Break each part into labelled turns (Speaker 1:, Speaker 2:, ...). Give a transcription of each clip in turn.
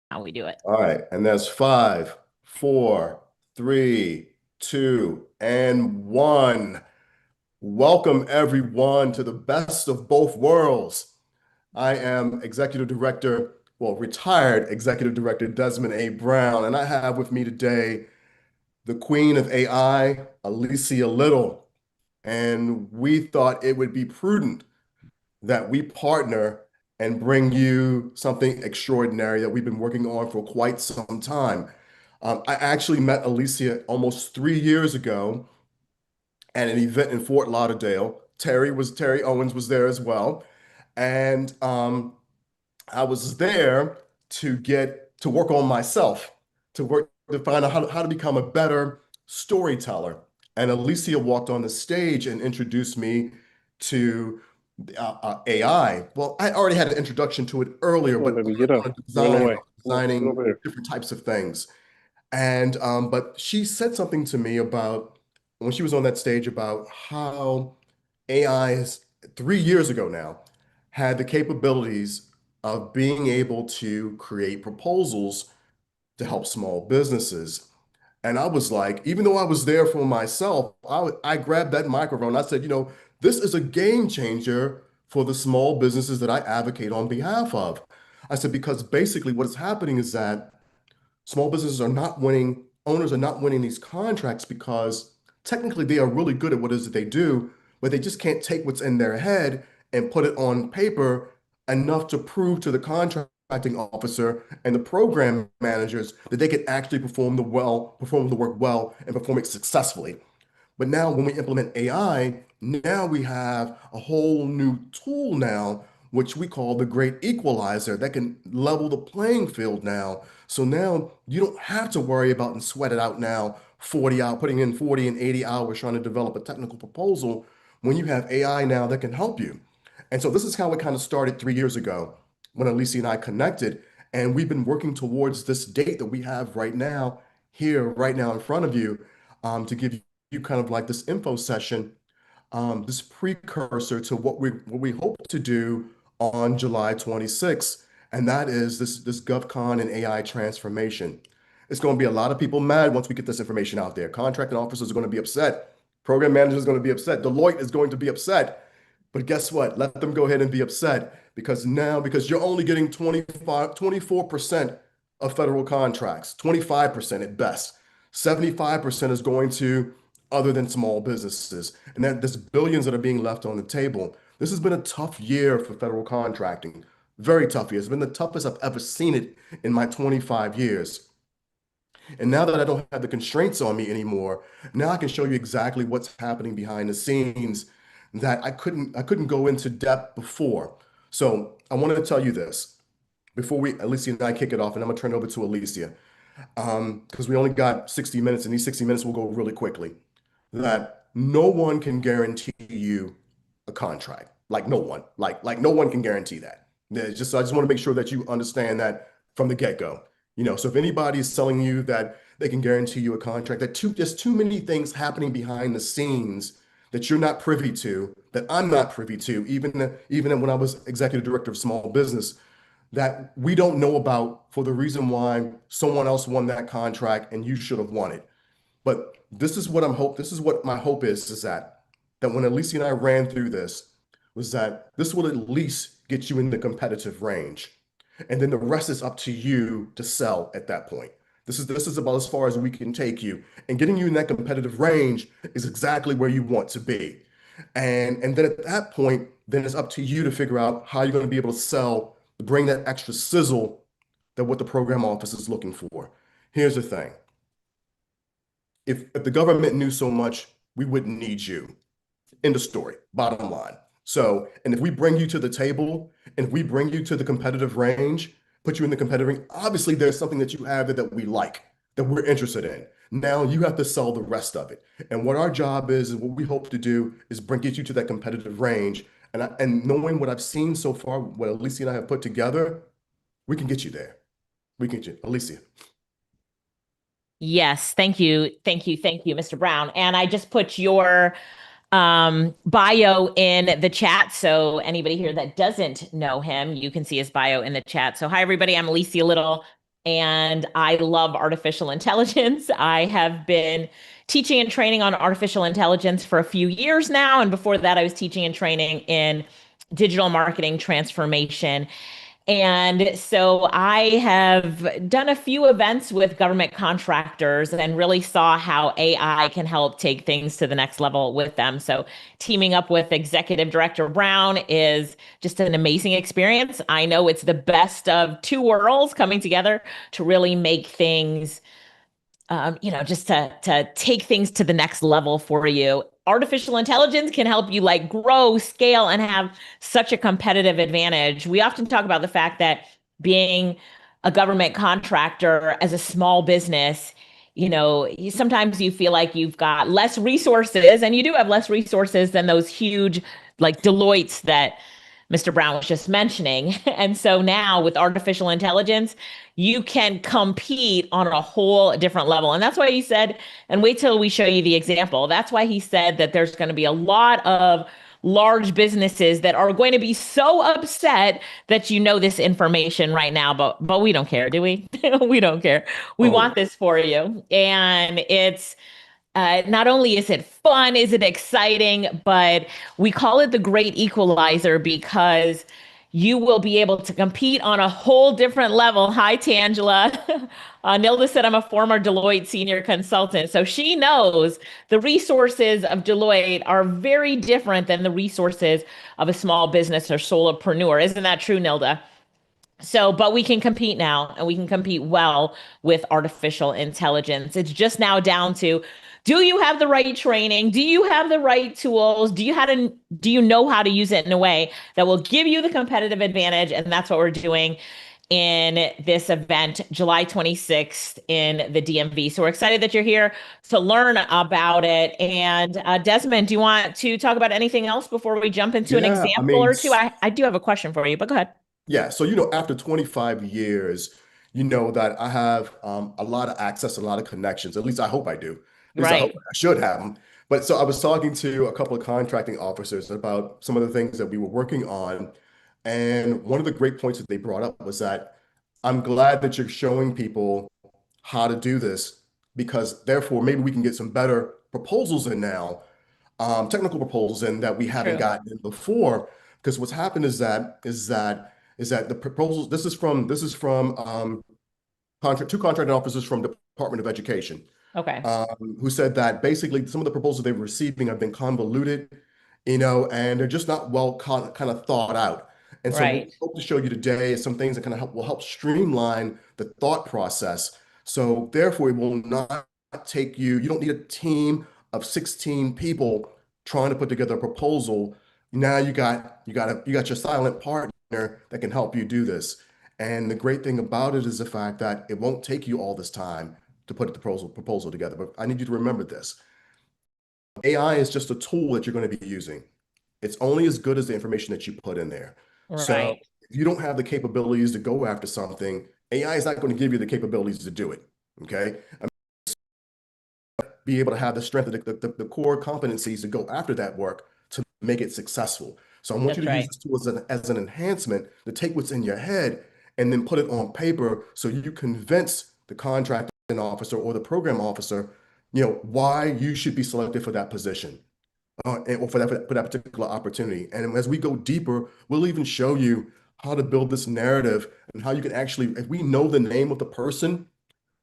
Speaker 1: how we do it.
Speaker 2: All right, and that's 5, 4, 3, 2, and 1. Welcome everyone to the best of both worlds. I am Executive Director, well, retired Executive Director Desmond A. Brown, and I have with me today the Queen of AI, Lisia Little. And we thought it would be prudent that we partner and bring you something extraordinary that we've been working on for quite some time. I actually met Alicia almost 3 years ago at an event in Fort Lauderdale. Terry Owens was there as well, and I was there to work on myself, to find out how to become a better storyteller. And Alicia walked on the stage and introduced me to AI. Well, I already had an introduction to it earlier,
Speaker 3: Come on,
Speaker 2: but
Speaker 3: baby, get up.
Speaker 2: on
Speaker 3: Run
Speaker 2: design,
Speaker 3: away. Come on, get
Speaker 2: designing
Speaker 3: over here.
Speaker 2: different types of things. And but she said something to me about when she was on that stage about how AI is 3 years ago now had the capabilities of being able to create proposals to help small businesses. And I was like, even though I was there for myself, I grabbed that microphone. I said, this is a game changer for the small businesses that I advocate on behalf of. I said, because basically what is happening is that small businesses are not winning, owners are not winning these contracts because technically they are really good at what it is that they do, but they just can't take what's in their head and put it on paper enough to prove to the contracting officer and the program managers that they can actually perform the work well and perform it successfully. But now when we implement AI, now we have a whole new tool now, which we call the great equalizer that can level the playing field now. So now you don't have to worry about and sweat it out now, 40 out, putting in 40 and 80 hours trying to develop a technical proposal when you have AI now that can help you. And so this is how it kind of started 3 years ago when Alicia and I connected. And we've been working towards this date that we have right now, here, right now in front of you, to give you kind of like this info session, this precursor to what we hope to do on July 26th, and that is this GovCon and AI transformation. It's going to be a lot of people mad once we get this information out there. Contracting officers are going to be upset. Program managers are going to be upset. Deloitte is going to be upset. But guess what? Let them go ahead and be upset because you're only getting 24% of federal contracts, 25% at best. 75% is going to other than small businesses. And that there's billions that are being left on the table. This has been a tough year for federal contracting. Very tough year. It's been the toughest I've ever seen it in my 25 years. And now that I don't have the constraints on me anymore, now I can show you exactly what's happening behind the scenes that I couldn't go into depth before. So I wanted to tell you this before Alicia and I kick it off, and I'm gonna turn it over to Alicia, because we only got 60 minutes, and these 60 minutes will go really quickly. That no one can guarantee you a contract. Like no one, like no one can guarantee that. I just want to make sure that you understand that from the get-go. So if anybody is telling you that they can guarantee you a contract, there's too many things happening behind the scenes that you're not privy to, that I'm not privy to, even when I was executive director of small business, that we don't know about for the reason why someone else won that contract and you should have won it. But this is what my hope is that when Alicia and I ran through this, was that this will at least get you in the competitive range. And then the rest is up to you to sell at that point. This is about as far as we can take you. And getting you in that competitive range is exactly where you want to be. And then at that point, then it's up to you to figure out how you're going to be able to sell, to bring that extra sizzle that what the program office is looking for. Here's the thing. If the government knew so much, we wouldn't need you. End of story, bottom line. So, and if we bring you to the table, and if we bring you to the competitive range, put you in the competitive range, obviously there's something that you have that we like, that we're interested in. Now you have to sell the rest of it. And what our job is what we hope to do is get you to that competitive range. And knowing what I've seen so far, what Alicia and I have put together, we can get you there. We can get you. Alicia.
Speaker 1: Yes, thank you. Thank you. Thank you, Mr. Brown. And I just put your bio in the chat. So anybody here that doesn't know him, you can see his bio in the chat. So hi, everybody. I'm Lisia Little. and I love artificial intelligence. I have been teaching and training on artificial intelligence for a few years now. And before that, I was teaching and training in digital marketing transformation. And so I have done a few events with government contractors and really saw how AI can help take things to the next level with them. So teaming up with Executive Director Brown is just an amazing experience. I know it's the best of two worlds coming together to really make things just to take things to the next level for you. Artificial intelligence can help you like grow, scale, and have such a competitive advantage. We often talk about the fact that being a government contractor as a small business, sometimes you feel like you've got less resources, and you do have less resources than those huge like Deloitte's that Mr. Brown was just mentioning. And so now with artificial intelligence, you can compete on a whole different level. And that's why he said, and wait till we show you the example. That's why he said that there's going to be a lot of large businesses that are going to be so upset that you know this information right now, but we don't care, do we? We don't care. We
Speaker 2: Oh,
Speaker 1: want this for you. And it's not only is it fun, is it exciting, but we call it the great equalizer because you will be able to compete on a whole different level. Hi, Tangela. Nilda said I'm a former Deloitte senior consultant. So she knows the resources of Deloitte are very different than the resources of a small business or solopreneur. Isn't that true, Nilda? So, but we can compete now and we can compete well with artificial intelligence. It's just now down to, do you have the right training? Do you have the right tools? Do you know how to use it in a way that will give you the competitive advantage? And that's what we're doing in this event, July 26th in the DMV. So we're excited that you're here to learn about it. And Desmond, do you want to talk about anything else before we jump into an
Speaker 2: yeah. I
Speaker 1: example
Speaker 2: mean,
Speaker 1: or two? I do have a question for you, but go ahead.
Speaker 2: yeah. So, after 25 years, that I have a lot of access, a lot of connections. At least I hope I do. At least I hope
Speaker 1: Right.
Speaker 2: I should have them. But so I was talking to a couple of contracting officers about some of the things that we were working on. And one of the great points that they brought up was that I'm glad that you're showing people how to do this because therefore maybe we can get some better proposals in now, technical proposals in that we haven't
Speaker 1: True.
Speaker 2: gotten in before. Because what's happened is that the proposals. This is from two contracting officers from Department of Education,
Speaker 1: Okay.
Speaker 2: who said that basically some of the proposals they were receiving have been convoluted, and they're just not well kind of thought out. And so what we
Speaker 1: Right.
Speaker 2: hope to show you today is some things that kind of will help streamline the thought process. So therefore, it will not take you don't need a team of 16 people trying to put together a proposal. Now you got your silent partner that can help you do this. And the great thing about it is the fact that it won't take you all this time to put the proposal together. But I need you to remember this. AI is just a tool that you're going to be using. It's only as good as the information that you put in there. So
Speaker 1: Right.
Speaker 2: if you don't have the capabilities to go after something, AI is not going to give you the capabilities to do it. Okay. Be able to have the strength of the core competencies to go after that work to make it successful. So I want you
Speaker 1: That's
Speaker 2: to use
Speaker 1: right.
Speaker 2: this tool as an enhancement to take what's in your head and then put it on paper so you convince the contracting officer or the program officer, why you should be selected for that position, or for that particular opportunity. And as we go deeper, we'll even show you how to build this narrative and how you can actually, if we know the name of the person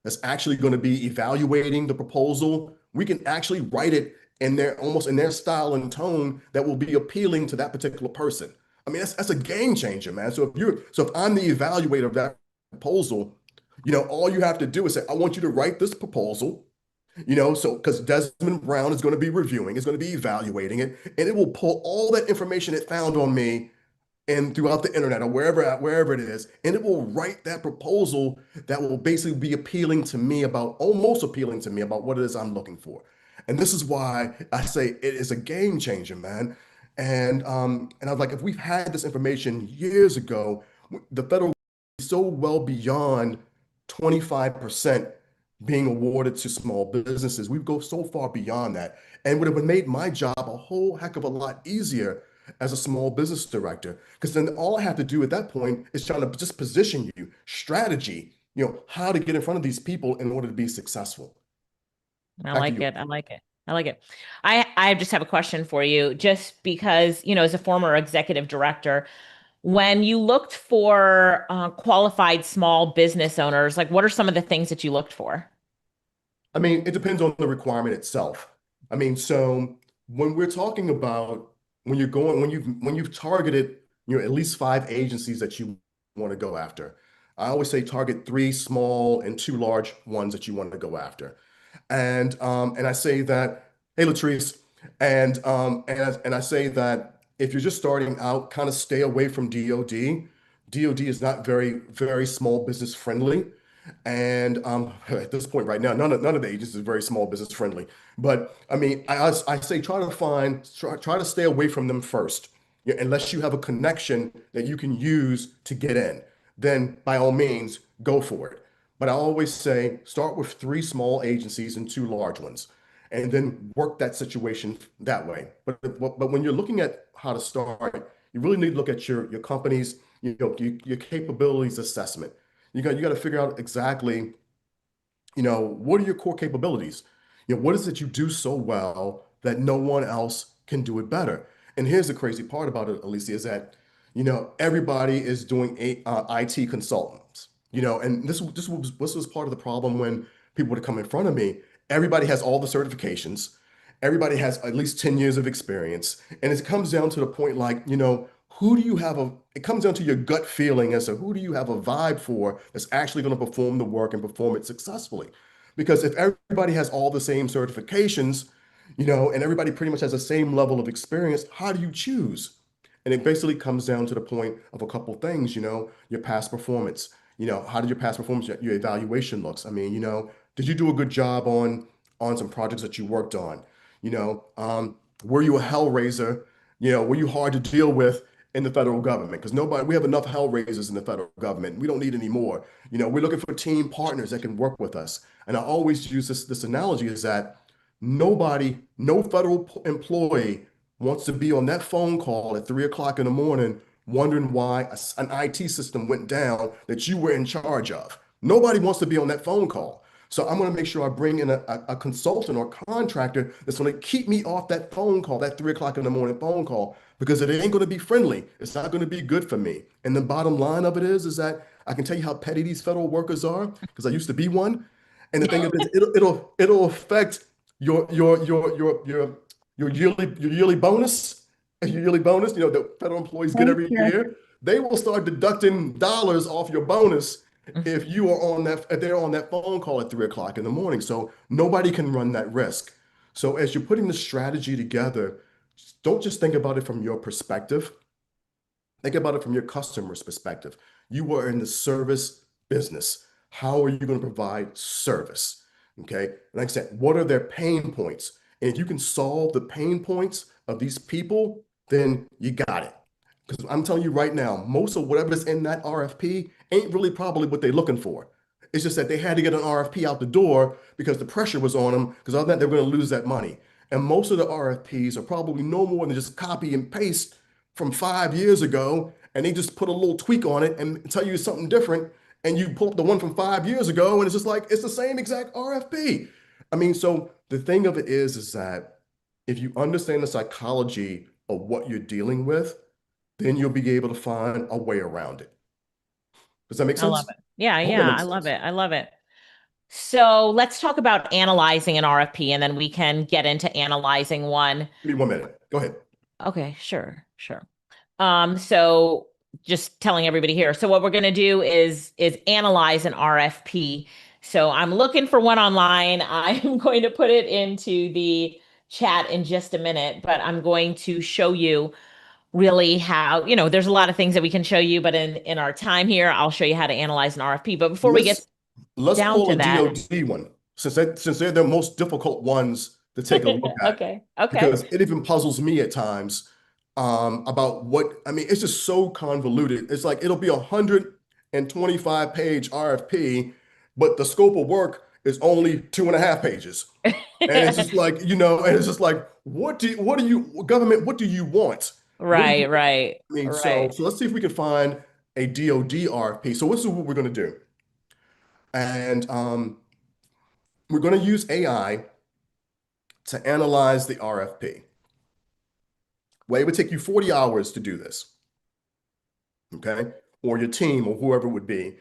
Speaker 2: that's actually going to be evaluating the proposal, we can actually write it in their almost in their style and tone that will be appealing to that particular person. I mean, that's a game changer, man. So if I'm the evaluator of that proposal, all you have to do is say, I want you to write this proposal, so because Desmond Brown is going to be reviewing, is going to be evaluating it, and it will pull all that information it found on me and throughout the internet or wherever it is, and it will write that proposal that will basically be almost appealing to me about what it is I'm looking for. And this is why I say it is a game changer, man. And I was like, if we've had this information years ago, the federal is so well beyond 25% being awarded to small businesses. We go so far beyond that, and would have made my job a whole heck of a lot easier as a small business director. Because then all I have to do at that point is try to just position you, strategy. how to get in front of these people in order to be successful.
Speaker 1: I
Speaker 2: Back to
Speaker 1: like
Speaker 2: you.
Speaker 1: it. I like it. I like it. I just have a question for you, just because, as a former executive director, when you looked for qualified small business owners, like what are some of the things that you looked for?
Speaker 2: I mean, it depends on the requirement itself. I mean, so when we're talking about when you've targeted, at least five agencies that you want to go after. I always say target three small and two large ones that you want to go after. And I say that, hey Latrice, and I say that if you're just starting out, kind of stay away from DoD. DoD is not very small business friendly. And at this point right now, none of the agents is very small business friendly. But I mean, I say try to stay away from them first. Yeah, unless you have a connection that you can use to get in, then by all means go for it. But I always say start with three small agencies and two large ones, and then work that situation that way. But when you're looking at how to start, you really need to look at your company's your capabilities assessment. You got to figure out exactly, what are your core capabilities? What is it you do so well that no one else can do it better? And here's the crazy part about it, Alicia, is that, everybody is doing IT consultants, and this was part of the problem when people would come in front of me. Everybody has all the certifications. Everybody has at least 10 years of experience. And it comes down to the point like, who do you have it comes down to your gut feeling as to who do you have a vibe for that's actually going to perform the work and perform it successfully. Because if everybody has all the same certifications, and everybody pretty much has the same level of experience, how do you choose? And it basically comes down to the point of a couple things, your past performance. How did your past performance, your evaluation looks? I mean, did you do a good job on some projects that you worked on? Were you a hellraiser? Were you hard to deal with in the federal government? Because we have enough hellraisers in the federal government. We don't need any more. We're looking for team partners that can work with us. And I always use this analogy is that no federal employee wants to be on that phone call at 3 o'clock in the morning wondering why an IT system went down that you were in charge of. Nobody wants to be on that phone call. So I'm going to make sure I bring in a consultant or contractor that's going to keep me off that phone call, that 3 o'clock in the morning phone call, because it ain't going to be friendly. It's not going to be good for me. And the bottom line of it is that I can tell you how petty these federal workers are, because I used to be one. And the thing of it is, it'll affect your your your your your your yearly bonus, the federal employees get
Speaker 1: Okay,
Speaker 2: every
Speaker 1: sure.
Speaker 2: year. They will start deducting dollars off your bonus if they're on that phone call at 3 o'clock in the morning. So nobody can run that risk. So as you're putting the strategy together, don't just think about it from your perspective. Think about it from your customer's perspective. You are in the service business. How are you going to provide service? Okay. Like I said, what are their pain points? And if you can solve the pain points of these people, then you got it. Because I'm telling you right now, most of whatever's in that RFP ain't really probably what they're looking for. It's just that they had to get an RFP out the door because the pressure was on them, because other than that, they're going to lose that money. And most of the RFPs are probably no more than just copy and paste from 5 years ago, and they just put a little tweak on it and tell you something different. And you pull up the one from 5 years ago, and it's just like it's the same exact RFP. I mean, so the thing of it is that if you understand the psychology of what you're dealing with, then you'll be able to find a way around it. Does that make
Speaker 1: I love
Speaker 2: sense?
Speaker 1: it. Yeah,
Speaker 2: I hope that
Speaker 1: yeah, I
Speaker 2: makes
Speaker 1: love
Speaker 2: sense.
Speaker 1: it. I love it. So let's talk about analyzing an RFP and then we can get into analyzing one.
Speaker 2: Give me 1 minute. Go ahead.
Speaker 1: Okay, sure, sure. So just telling everybody here. So what we're going to do is analyze an RFP. So I'm looking for one online. I'm going to put it into the chat in just a minute, but I'm going to show you really how, there's a lot of things that we can show you, but in our time here, I'll show you how to analyze an RFP. But before we get
Speaker 2: Let's let's
Speaker 1: down
Speaker 2: pull
Speaker 1: to
Speaker 2: a
Speaker 1: that,
Speaker 2: DoD one since they're the most difficult ones to take a look at,
Speaker 1: okay, okay.
Speaker 2: because it even puzzles me at times about what I mean. It's just so convoluted. It's like it'll be 125-page RFP, but the scope of work is only 2.5 pages. And it's just like, and it's just like, government, what do you want? What do you
Speaker 1: Right, right,
Speaker 2: I mean, so
Speaker 1: right.
Speaker 2: so let's see if we can find a DoD RFP. So this is what we're going to do. And we're going to use AI to analyze the RFP. Well, it would take you 40 hours to do this, okay? Or your team or whoever it would be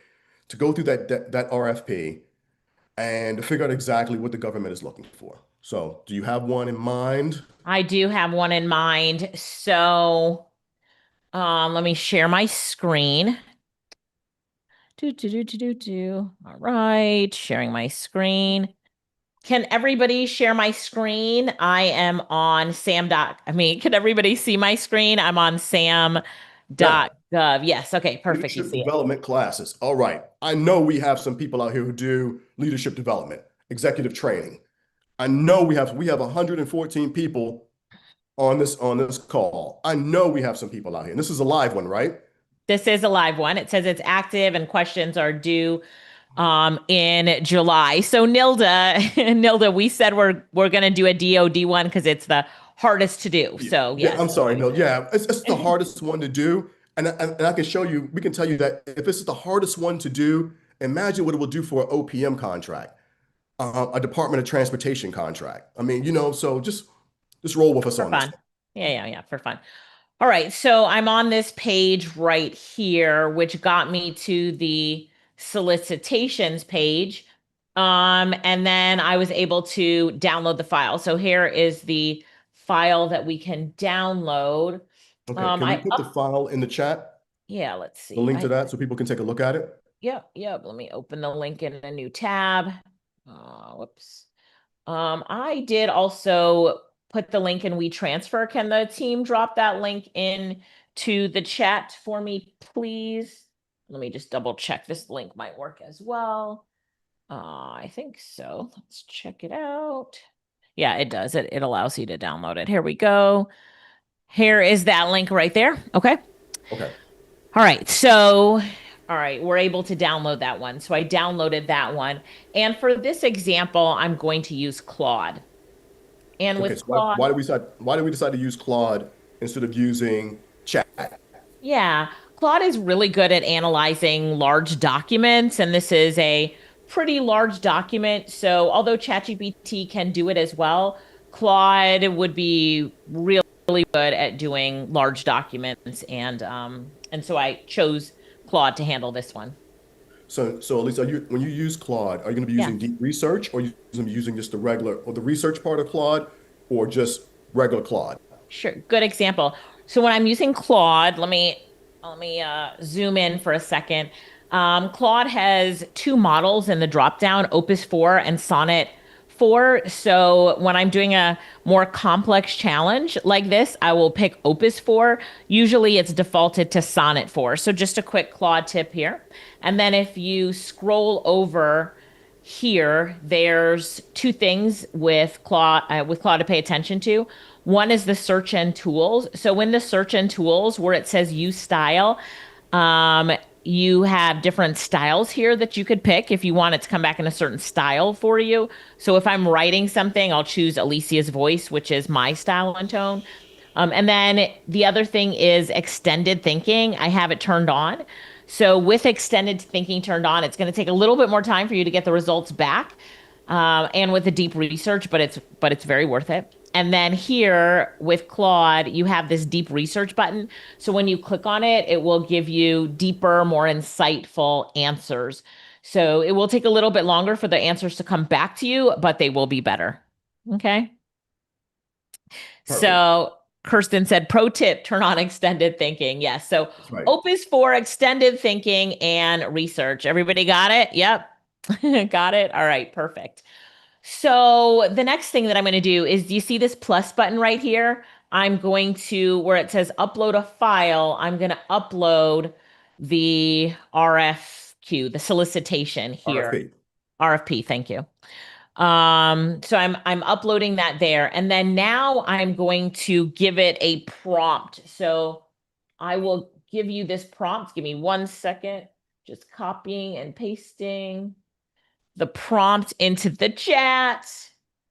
Speaker 2: to go through that RFP and to figure out exactly what the government is looking for. So, do you have one in mind?
Speaker 1: I do have one in mind. So let me share my screen. All right, sharing my screen. Can everybody share my screen? I am on can everybody see my screen? I'm on
Speaker 2: Yeah.
Speaker 1: sam.gov. Yes, okay, perfect. You
Speaker 2: Leadership
Speaker 1: see it.
Speaker 2: development classes. All right. I know we have some people out here who do leadership development, executive training. I know we have 114 people on this call. I know we have some people out here. And this is a live one, right?
Speaker 1: This is a live one. It says it's active and questions are due in July. So Nilda, Nilda, we said we're gonna do a DoD one because it's the hardest to do.
Speaker 2: Yeah,
Speaker 1: So
Speaker 2: yeah, I'm
Speaker 1: yes.
Speaker 2: sorry. No, yeah, it's the hardest one to do. And I can show you, we can tell you that if this is the hardest one to do, imagine what it will do for an OPM contract, a Department of Transportation contract. I mean, so just roll with us
Speaker 1: For
Speaker 2: on this
Speaker 1: fun.
Speaker 2: one.
Speaker 1: Yeah, for fun. All right, so I'm on this page right here, which got me to the solicitations page. And then I was able to download the file. So here is the file that we can download.
Speaker 2: Okay, can we
Speaker 1: I
Speaker 2: put the
Speaker 1: up
Speaker 2: file in the chat,
Speaker 1: Yeah, let's
Speaker 2: the
Speaker 1: see.
Speaker 2: link to that, so people can take a look at it?
Speaker 1: Yep. Let me open the link in a new tab. Whoops. I did also put the link in WeTransfer. Can the team drop that link in to the chat for me, please? Let me just double check. This link might work as well. I think so. Let's check it out. Yeah, it does. It allows you to download it. Here we go. Here is that link right there. Okay.
Speaker 2: Okay,
Speaker 1: All right. So, all right, we're able to download that one. So I downloaded that one. And for this example, I'm going to use Claude. And
Speaker 2: okay.
Speaker 1: with
Speaker 2: So why
Speaker 1: Claude,
Speaker 2: did we decide to use Claude instead of using chat?
Speaker 1: yeah, Claude is really good at analyzing large documents, and this is a pretty large document. So, although ChatGPT can do it as well, Claude would be really good at doing large documents, and so I chose Claude to handle this one.
Speaker 2: So at least when you use Claude, are you going to be
Speaker 1: Yeah.
Speaker 2: using deep research, or are you going to be using just the regular or the research part of Claude, or just regular Claude?
Speaker 1: Sure, good example. So when I'm using Claude, let me zoom in for a second. Claude has two models in the dropdown, Opus 4 and Sonnet 4. So when I'm doing a more complex challenge like this, I will pick Opus 4. Usually it's defaulted to Sonnet 4. So just a quick Claude tip here. And then if you scroll over here, there's two things with Claude to pay attention to. One is the search and tools. So in the search and tools, where it says use style, um, you have different styles here that you could pick if you want it to come back in a certain style for you. So if I'm writing something, I'll choose Alicia's voice, which is my style and tone. And then the other thing is extended thinking. I have it turned on. So with extended thinking turned on, it's going to take a little bit more time for you to get the results back, and with the deep research, but it's very worth it. And then here with Claude, you have this deep research button. So when you click on it, it will give you deeper, more insightful answers. So it will take a little bit longer for the answers to come back to you, but they will be better. Okay.
Speaker 2: Perfect.
Speaker 1: So Kirsten said, pro tip, turn on extended thinking. Yes. So
Speaker 2: That's right.
Speaker 1: Opus for extended thinking and research. Everybody got it? Yep. Got it. All right. Perfect. So the next thing that I'm going to do is, do you see this plus button right here? I'm going to, where it says upload a file, I'm going to upload the RFQ, the solicitation here.
Speaker 2: RFP.
Speaker 1: RFP, thank you. So I'm uploading that there. And then now I'm going to give it a prompt. So I will give you this prompt. Give me 1 second. Just copying and pasting the prompt into the chat.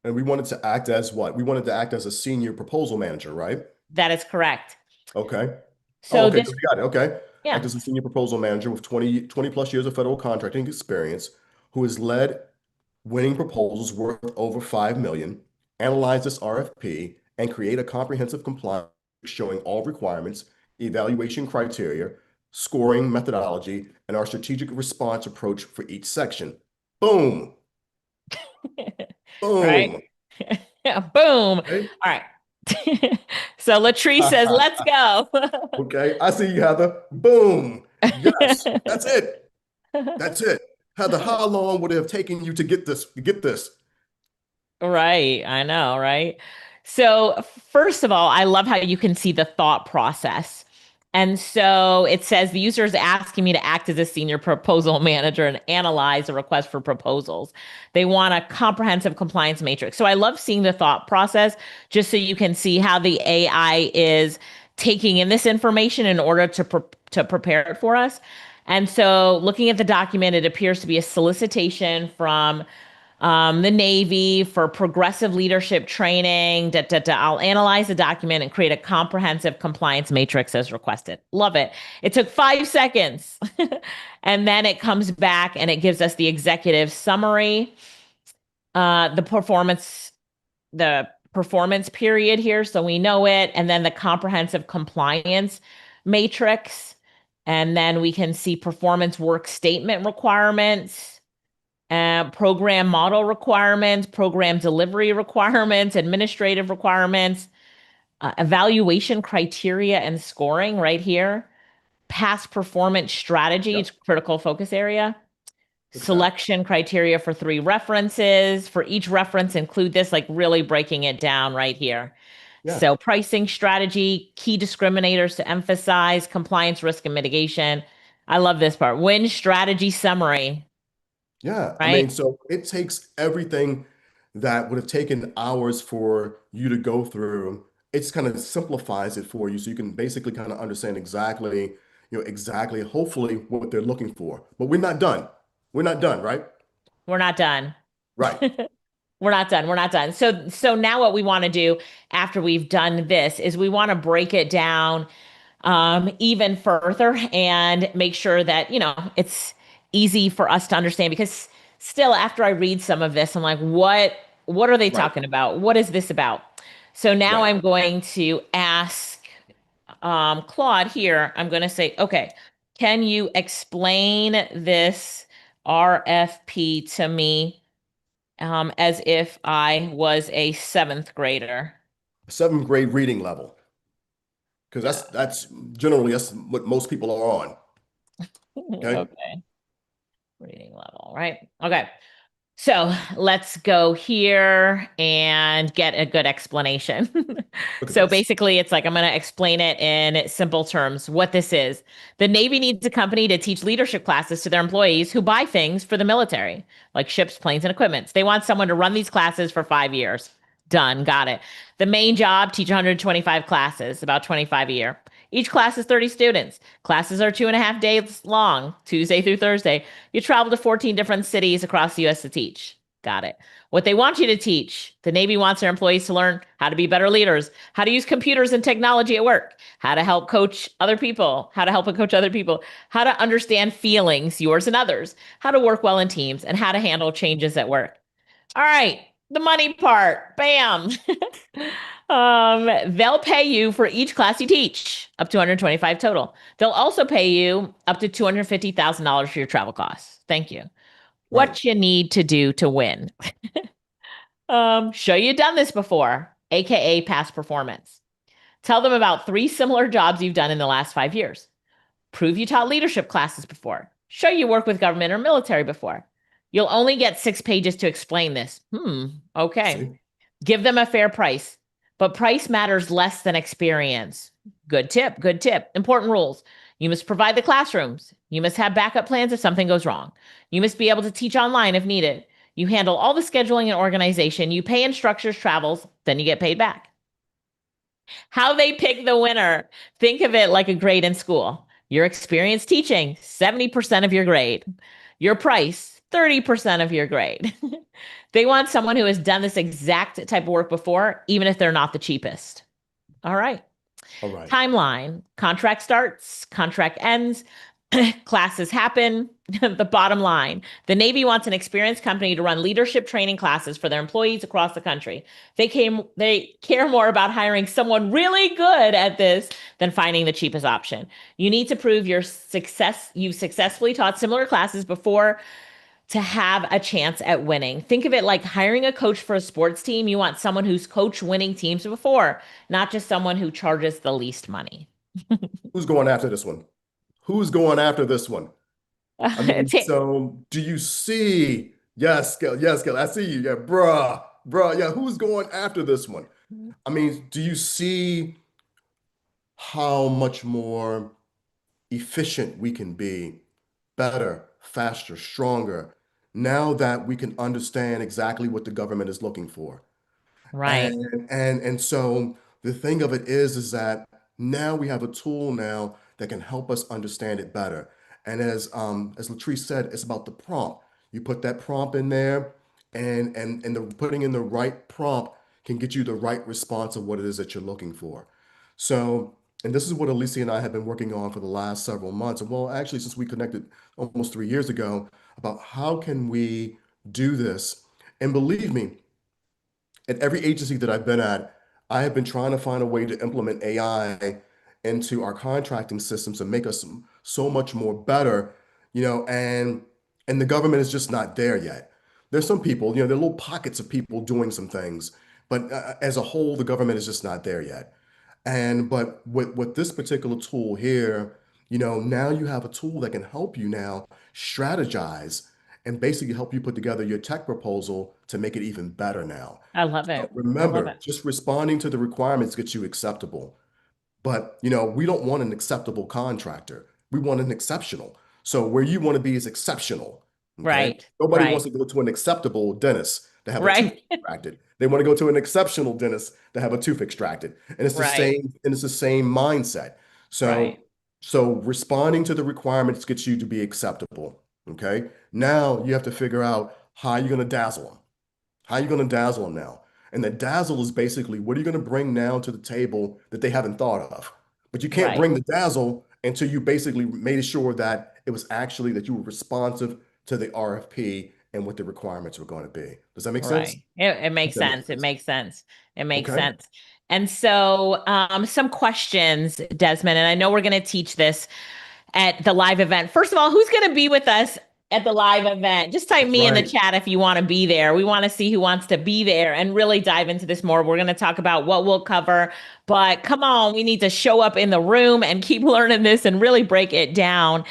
Speaker 2: And we wanted to act as what? We wanted to act as a senior proposal manager, right?
Speaker 1: That is correct.
Speaker 2: Okay. Oh,
Speaker 1: So
Speaker 2: okay.
Speaker 1: this,
Speaker 2: So we got it. Okay. Act
Speaker 1: yeah,
Speaker 2: as a senior proposal manager with 20 plus years of federal contracting experience. who has led winning proposals worth over 5 million, analyze this RFP, and create a comprehensive compliance showing all requirements, evaluation criteria, scoring methodology, and our strategic response approach for each section. Boom,
Speaker 1: Right?
Speaker 2: boom.
Speaker 1: Yeah, boom.
Speaker 2: Okay.
Speaker 1: All right. So Latrice says, let's go.
Speaker 2: Okay, I see you, Heather. Boom. Yes, that's it. That's it. Heather, how long would it have taken you to get this? Get this?
Speaker 1: Right. I know, right? So, first of all, I love how you can see the thought process. And so it says the user is asking me to act as a senior proposal manager and analyze a request for proposals. They want a comprehensive compliance matrix. So I love seeing the thought process just so you can see how the AI is taking in this information in order to prepare it for us. And so looking at the document, it appears to be a solicitation from the Navy for progressive leadership training. I'll analyze the document and create a comprehensive compliance matrix as requested. Love it. It took 5 seconds. And then it comes back and it gives us the executive summary, the performance period here, so we know it, and then the comprehensive compliance matrix. And then we can see performance work statement requirements, program model requirements, program delivery requirements, administrative requirements, evaluation criteria and scoring right here, past performance strategy, it's
Speaker 2: Yep.
Speaker 1: critical focus area,
Speaker 2: Look at that.
Speaker 1: selection criteria for 3 references. For each reference, include this, like really breaking it down right here.
Speaker 2: Yeah.
Speaker 1: So pricing strategy, key discriminators to emphasize, compliance, risk, and mitigation. I love this part. Win strategy summary,
Speaker 2: Yeah. I mean,
Speaker 1: right?
Speaker 2: so it takes everything that would have taken hours for you to go through. It just kind of simplifies it for you so you can basically kind of understand exactly, exactly, hopefully what they're looking for. But we're not done. We're not done, right?
Speaker 1: We're not done.
Speaker 2: Right.
Speaker 1: We're not done. We're not done. So now what we want to do after we've done this is we want to break it down even further and make sure that, it's easy for us to understand because still after I read some of this, I'm like, what are they
Speaker 2: Right.
Speaker 1: talking about? What is this about? So now
Speaker 2: Right.
Speaker 1: I'm going to ask Claude here. I'm going to say, okay, can you explain this RFP to me as if I was a seventh grader?
Speaker 2: Seventh grade reading level, because
Speaker 1: Yeah.
Speaker 2: that's generally that's what most people are on. Okay.
Speaker 1: Okay. Reading level, right? Okay. So let's go here and get a good explanation.
Speaker 2: Look at
Speaker 1: So
Speaker 2: this.
Speaker 1: basically, it's like I'm going to explain it in simple terms what this is. The Navy needs a company to teach leadership classes to their employees who buy things for the military, like ships, planes, and equipment. They want someone to run these classes for 5 years. Done. Got it. The main job, teach 125 classes, about 25 a year. Each class is 30 students. Classes are 2.5 days long, Tuesday through Thursday. You travel to 14 different cities across the US to teach. Got it. What they want you to teach. The Navy wants their employees to learn how to be better leaders, how to use computers and technology at work, how to help coach other people, how to help and coach other people, how to understand feelings, yours and others, how to work well in teams, and how to handle changes at work. All right, the money part. Bam. They'll pay you for each class you teach, up to 125 total. They'll also pay you up to $250,000 for your travel costs. Thank you.
Speaker 2: Right.
Speaker 1: What you need to do to win. Show you done this before, aka past performance. Tell them about 3 similar jobs you've done in the last 5 years. Prove you taught leadership classes before. Show you work with government or military before. You'll only get 6 pages to explain this. Okay.
Speaker 2: See?
Speaker 1: Give them a fair price, but price matters less than experience. Good tip, good tip. Important rules. You must provide the classrooms. You must have backup plans if something goes wrong. You must be able to teach online if needed. You handle all the scheduling and organization. You pay instructors travels, then you get paid back. How they pick the winner. Think of it like a grade in school. Your experience teaching, 70% of your grade. Your price, 30% of your grade. They want someone who has done this exact type of work before, even if they're not the cheapest. All right.
Speaker 2: All right.
Speaker 1: Timeline. Contract starts, contract ends, classes happen, the bottom line. The Navy wants an experienced company to run leadership training classes for their employees across the country. They care more about hiring someone really good at this than finding the cheapest option. You need to prove you've successfully taught similar classes before to have a chance at winning. Think of it like hiring a coach for a sports team. You want someone who's coached winning teams before, not just someone who charges the least money.
Speaker 2: Who's going after this one? Who's going after this one? I mean, so do you see? Yes, Gail. Yes, Gail. I see you. Yeah, bruh. Yeah, who's going after this one? I mean, do you see how much more efficient we can be, better, faster, stronger, now that we can understand exactly what the government is looking for?
Speaker 1: Right.
Speaker 2: And so the thing of it is that now we have a tool now that can help us understand it better. And as Latrice said, it's about the prompt. You put that prompt in there, and the putting in the right prompt can get you the right response of what it is that you're looking for. So, and this is what Alicia and I have been working on for the last several months. And well, actually, since we connected almost 3 years ago, about how can we do this. And believe me, at every agency that I've been at, I have been trying to find a way to implement AI into our contracting systems and make us so much more better, and the government is just not there yet. There's some people, there are little pockets of people doing some things, but as a whole, the government is just not there yet. But with this particular tool here, now you have a tool that can help you now strategize and basically help you put together your tech proposal to make it even better now.
Speaker 1: I love
Speaker 2: So
Speaker 1: it. I love
Speaker 2: remember,
Speaker 1: it.
Speaker 2: just responding to the requirements gets you acceptable. But we don't want an acceptable contractor. We want an exceptional. So where you want to be is exceptional. Okay.
Speaker 1: Right.
Speaker 2: Nobody wants
Speaker 1: Right.
Speaker 2: to go to an acceptable dentist to have a tooth
Speaker 1: Right.
Speaker 2: extracted. They want to go to an exceptional dentist to have a tooth extracted. And it's the
Speaker 1: Right.
Speaker 2: same mindset. So
Speaker 1: Right.
Speaker 2: so responding to the requirements gets you to be acceptable. Okay. Now you have to figure out how you're going to dazzle them. How are you going to dazzle them now? And the dazzle is basically what are you going to bring now to the table that they haven't thought of? But you can't
Speaker 1: Right.
Speaker 2: bring the dazzle until you basically made sure that it was actually that you were responsive to the RFP and what the requirements were going to be. Does that make sense?
Speaker 1: Right. It
Speaker 2: I
Speaker 1: makes
Speaker 2: hope that makes
Speaker 1: sense. It
Speaker 2: sense.
Speaker 1: makes sense. It makes
Speaker 2: Okay.
Speaker 1: sense. And so, some questions, Desmond, and I know we're going to teach this at the live event. First of all, who's going to be with us at the live event? Just type
Speaker 2: That's
Speaker 1: me in the
Speaker 2: right.
Speaker 1: chat if you want to be there. We want to see who wants to be there and really dive into this more. We're going to talk about what we'll cover, but come on, we need to show up in the room and keep learning this and really break it down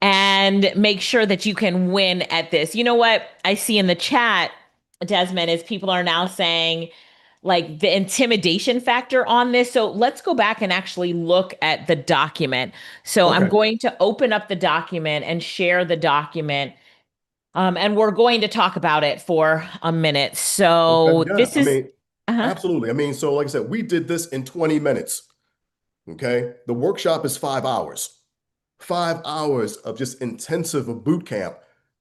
Speaker 1: and make sure that you can win at this. You know what I see in the chat, Desmond, is people are now saying like the intimidation factor on this. So let's go back and actually look at the document. So I'm
Speaker 2: Okay.
Speaker 1: going to open up the document and share the document. And we're going to talk about it for a minute.
Speaker 2: Okay.
Speaker 1: So
Speaker 2: Yeah.
Speaker 1: this
Speaker 2: I
Speaker 1: is,
Speaker 2: mean,
Speaker 1: uh-huh.
Speaker 2: absolutely. I mean, so like I said, we did this in 20 minutes. Okay. The workshop is 5 hours. 5 hours of just intensive of boot camp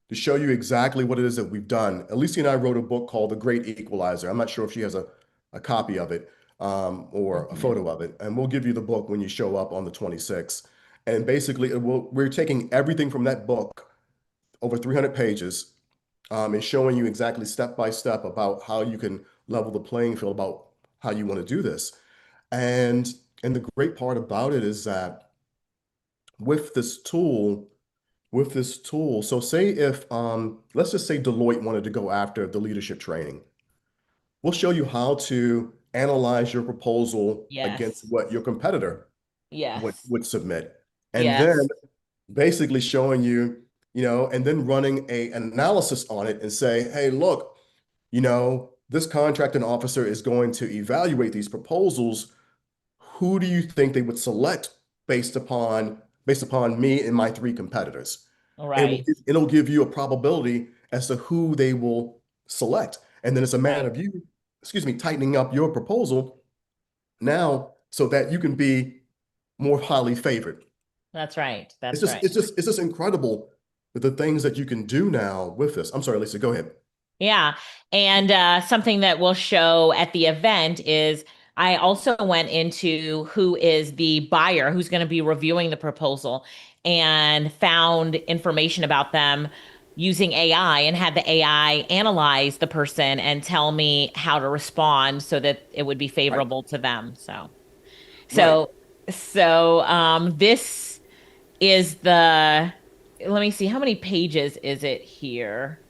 Speaker 2: to show you exactly what it is that we've done. Alicia and I wrote a book called The Great Equalizer. I'm not sure if she has a copy of it or a
Speaker 1: Mhm.
Speaker 2: photo of it. And we'll give you the book when you show up on the 26th. And basically, we're taking everything from that book, over 300 pages, and showing you exactly step by step about how you can level the playing field about how you want to do this. And and the great part about it is that with this tool, so say if let's just say Deloitte wanted to go after the leadership training. We'll show you how to analyze your proposal against
Speaker 1: Yes.
Speaker 2: what your competitor would
Speaker 1: Yes.
Speaker 2: would submit. And then
Speaker 1: Yes.
Speaker 2: basically showing you, and then running an analysis on it and say, hey, look, this contracting officer is going to evaluate these proposals. Who do you think they would select based upon me and my three competitors? And
Speaker 1: Right.
Speaker 2: it'll give you a probability as to who they will select. And then it's a matter
Speaker 1: Right.
Speaker 2: of you, excuse me, tightening up your proposal now so that you can be more highly favored.
Speaker 1: That's right.
Speaker 2: It's
Speaker 1: That's
Speaker 2: just,
Speaker 1: right.
Speaker 2: it's just, it's just incredible the things that you can do now with this. I'm sorry, Lisa, go ahead.
Speaker 1: Yeah. And something that we'll show at the event is I also went into who is the buyer who's going to be reviewing the proposal and found information about them using AI and had the AI analyze the person and tell me how to respond so that it would be
Speaker 2: Right,
Speaker 1: favorable to them.
Speaker 2: right.
Speaker 1: So, this is the, let me see, how many pages is it here?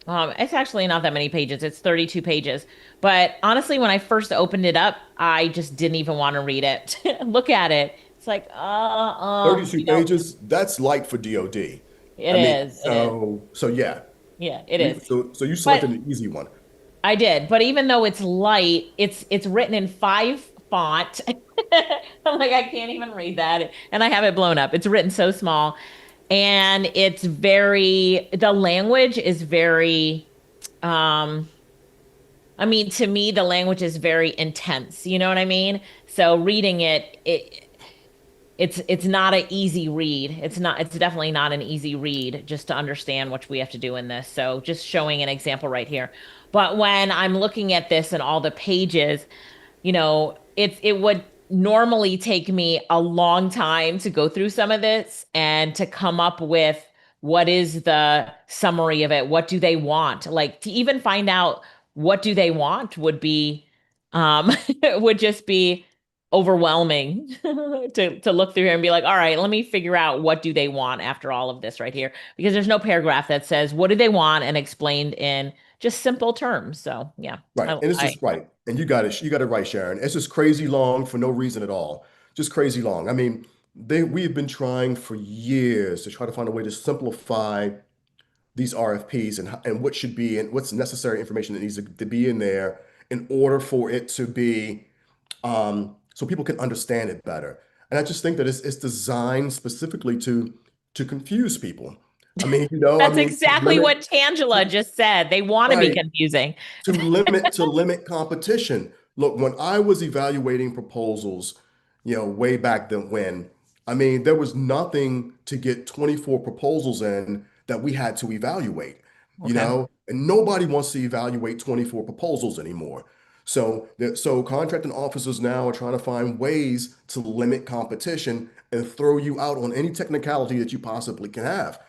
Speaker 1: It's actually not that many pages. It's 32 pages. But honestly, when I first opened it up, I just didn't even want to read it. Look at it. It's like,
Speaker 2: 32 pages, that's light for DoD.
Speaker 1: it
Speaker 2: I mean,
Speaker 1: is. It is.
Speaker 2: so yeah.
Speaker 1: Yeah, it is.
Speaker 2: So you
Speaker 1: But
Speaker 2: selected an easy one.
Speaker 1: I did. But even though it's light, it's written in 5 font. I'm like, I can't even read that. And I have it blown up. It's written so small. And the language is very, um, I mean, to me, the language is very intense. You know what I mean? So reading it's not an easy read. It's definitely not an easy read just to understand what we have to do in this. So just showing an example right here. But when I'm looking at this and all the pages, it would normally take me a long time to go through some of this and to come up with what is the summary of it. What do they want? Like to even find out what do they want would be would just be overwhelming to look through here and be like, all right, let me figure out what do they want after all of this right here. Because there's no paragraph that says what do they want and explained in just simple terms. So yeah,
Speaker 2: Right. And it's
Speaker 1: I
Speaker 2: just right. And you got it right, Sharon. It's just crazy long for no reason at all. Just crazy long. I mean, we've been trying for years to try to find a way to simplify these RFPs and what should be and what's necessary information that needs to be in there in order for it to be so people can understand it better. And I just think that it's designed specifically to confuse people. I
Speaker 1: That's
Speaker 2: mean, to
Speaker 1: exactly
Speaker 2: limit,
Speaker 1: what Tangela just said. They want to be
Speaker 2: right,
Speaker 1: confusing.
Speaker 2: to limit competition. Look, when I was evaluating proposals, way back then when, I mean, there was nothing to get 24 proposals in that we had to evaluate,
Speaker 1: Okay.
Speaker 2: and nobody wants to evaluate 24 proposals anymore. So contracting officers now are trying to find ways to limit competition and throw you out on any technicality that you possibly can have.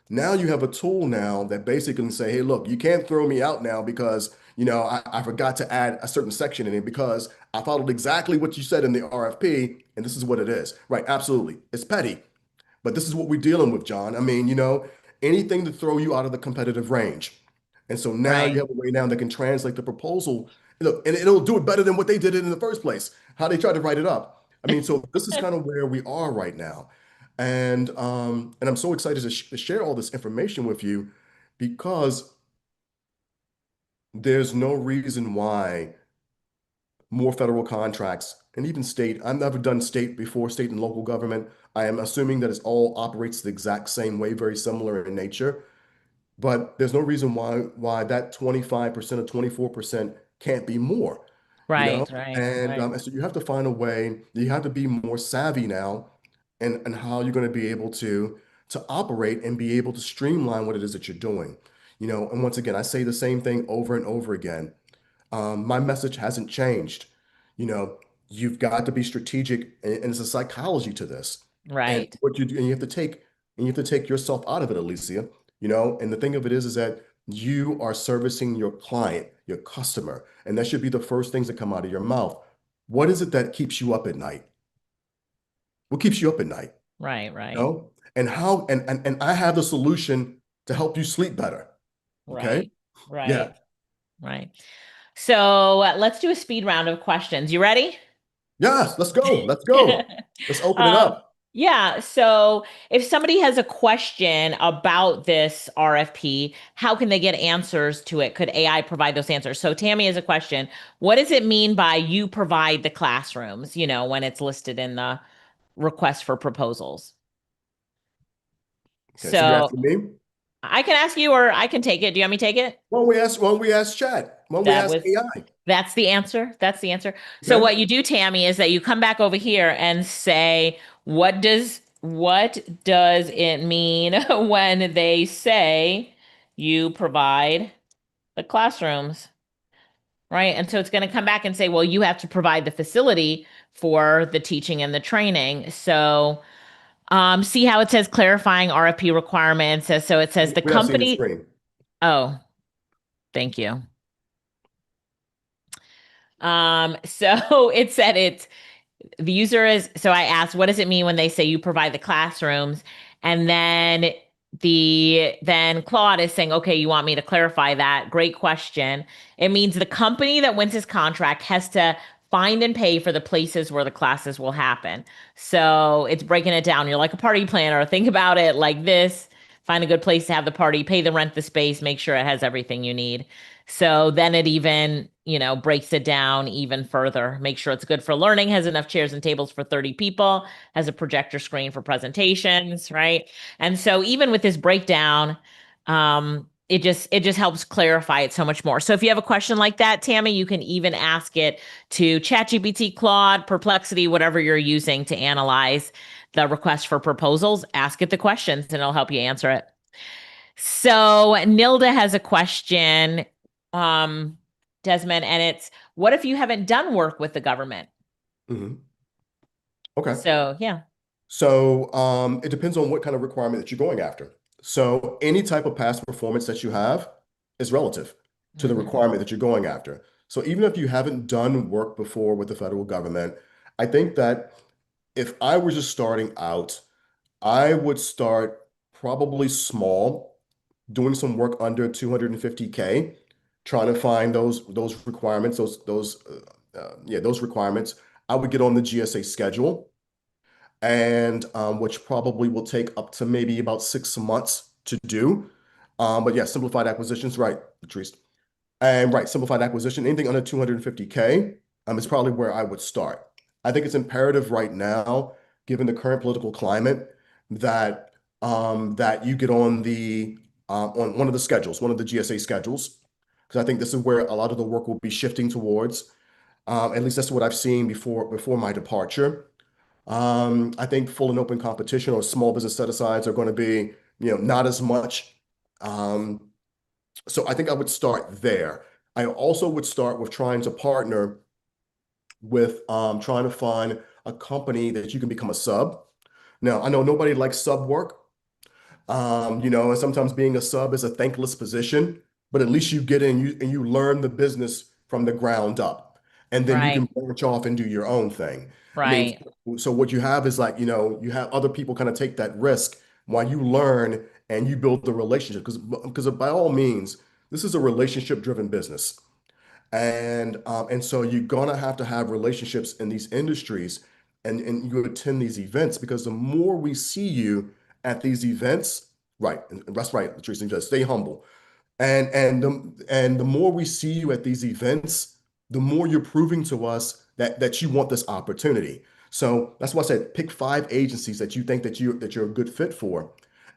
Speaker 2: Now you have a tool now that basically can say, hey, look, you can't throw me out now because, I forgot to add a certain section in it because I followed exactly what you said in the RFP, and this is what it is. Right, absolutely. It's petty, but this is what we're dealing with, John. I mean, anything to throw you out of the competitive range. And so now you
Speaker 1: Right.
Speaker 2: have a way now that can translate the proposal, look, and it'll do it better than what they did it in the first place, how they tried to write it up. I mean, so this is kind of where we are right now. And I'm so excited to share all this information with you because there's no reason why more federal contracts and even state. I've never done state before, state and local government. I am assuming that it all operates the exact same way, very similar in nature. But there's no reason why that 25% or 24% can't be more, you know?
Speaker 1: Right, right, right,
Speaker 2: And so you have to find a way, you have to be more savvy now and how you're going to be able to operate and be able to streamline what it is that you're doing. And once again, I say the same thing over and over again. My message hasn't changed. You know, you've got to be strategic, and it's a psychology to this. And
Speaker 1: right,
Speaker 2: what you do, and you have to take yourself out of it, Alicia. And the thing of it is that you are servicing your client, your customer, and that should be the first things that come out of your mouth. What is it that keeps you up at night? What keeps you up at night?
Speaker 1: right,
Speaker 2: You
Speaker 1: right,
Speaker 2: know? And how and I have the solution to help you sleep better. Okay?
Speaker 1: right,
Speaker 2: Yeah.
Speaker 1: right, right. So let's do a speed round of questions. You ready?
Speaker 2: Yes, let's go. Let's go. Let's open it
Speaker 1: Um,
Speaker 2: up.
Speaker 1: yeah. So if somebody has a question about this RFP, how can they get answers to it? Could AI provide those answers? So Tammy has a question. What does it mean by you provide the classrooms, when it's listed in the request for proposals?
Speaker 2: Okay, so you're
Speaker 1: So
Speaker 2: asking me?
Speaker 1: I can ask you or I can take it. Do you want me to take it?
Speaker 2: Why don't we ask chat? Why don't we
Speaker 1: That
Speaker 2: ask
Speaker 1: was
Speaker 2: AI?
Speaker 1: That's the answer. That's the answer. So
Speaker 2: Okay.
Speaker 1: what you do, Tammy, is that you come back over here and say, what does it mean when they say you provide the classrooms? right? And so it's going to come back and say, well, you have to provide the facility for the teaching and the training. So see how it says clarifying RFP requirements. So it says the
Speaker 2: We're not seeing the
Speaker 1: company.
Speaker 2: screen.
Speaker 1: Oh, thank you. So it said it's the user is, so I asked, what does it mean when they say you provide the classrooms? And then Claude is saying, okay, you want me to clarify that? Great question. It means the company that wins this contract has to find and pay for the places where the classes will happen. So it's breaking it down. You're like a party planner. Think about it like this. Find a good place to have the party, pay the rent, the space, make sure it has everything you need. So then it even, breaks it down even further. Make sure it's good for learning, has enough chairs and tables for 30 people, has a projector screen for presentations, right? And so even with this breakdown, it just helps clarify it so much more. So if you have a question like that, Tammy, you can even ask it to ChatGPT, Claude, Perplexity, whatever you're using to analyze the request for proposals. Ask it the questions and it'll help you answer it. So Nilda has a question, um, Desmond, and it's what if you haven't done work with the government?
Speaker 2: Mhm. Okay.
Speaker 1: So yeah.
Speaker 2: So it depends on what kind of requirement that you're going after. So any type of past performance that you have is relative to the
Speaker 1: Mhm.
Speaker 2: requirement that you're going after. So even if you haven't done work before with the federal government, I think that if I was just starting out, I would start probably small, doing some work under 250K, trying to find those requirements, those requirements. I would get on the GSA schedule and which probably will take up to maybe about 6 months to do. But yeah, simplified acquisitions, right, Patrice? And right, simplified acquisition, anything under 250K is probably where I would start. I think it's imperative right now, given the current political climate, that that you get on one of the schedules, one of the GSA schedules, because I think this is where a lot of the work will be shifting towards. At least that's what I've seen before my departure. I think full and open competition or small business set-asides are going to be, not as much. Um, so I think I would start there. I also would start with trying to partner with trying to find a company that you can become a sub. Now, I know nobody likes sub work, and sometimes being a sub is a thankless position, but at least you get in and you learn the business from the ground up. And then you can
Speaker 1: Right.
Speaker 2: branch off and do your own thing. I mean,
Speaker 1: Right.
Speaker 2: so what you have is like, you have other people kind of take that risk while you learn and you build the relationship. Because by all means, this is a relationship driven business. And so you're gonna have to have relationships in these industries and you attend these events because the more we see you at these events, right, and that's right, Teresa, just stay humble. And the more we see you at these events, the more you're proving to us that you want this opportunity. So that's why I said pick 5 agencies that you think that you're a good fit for,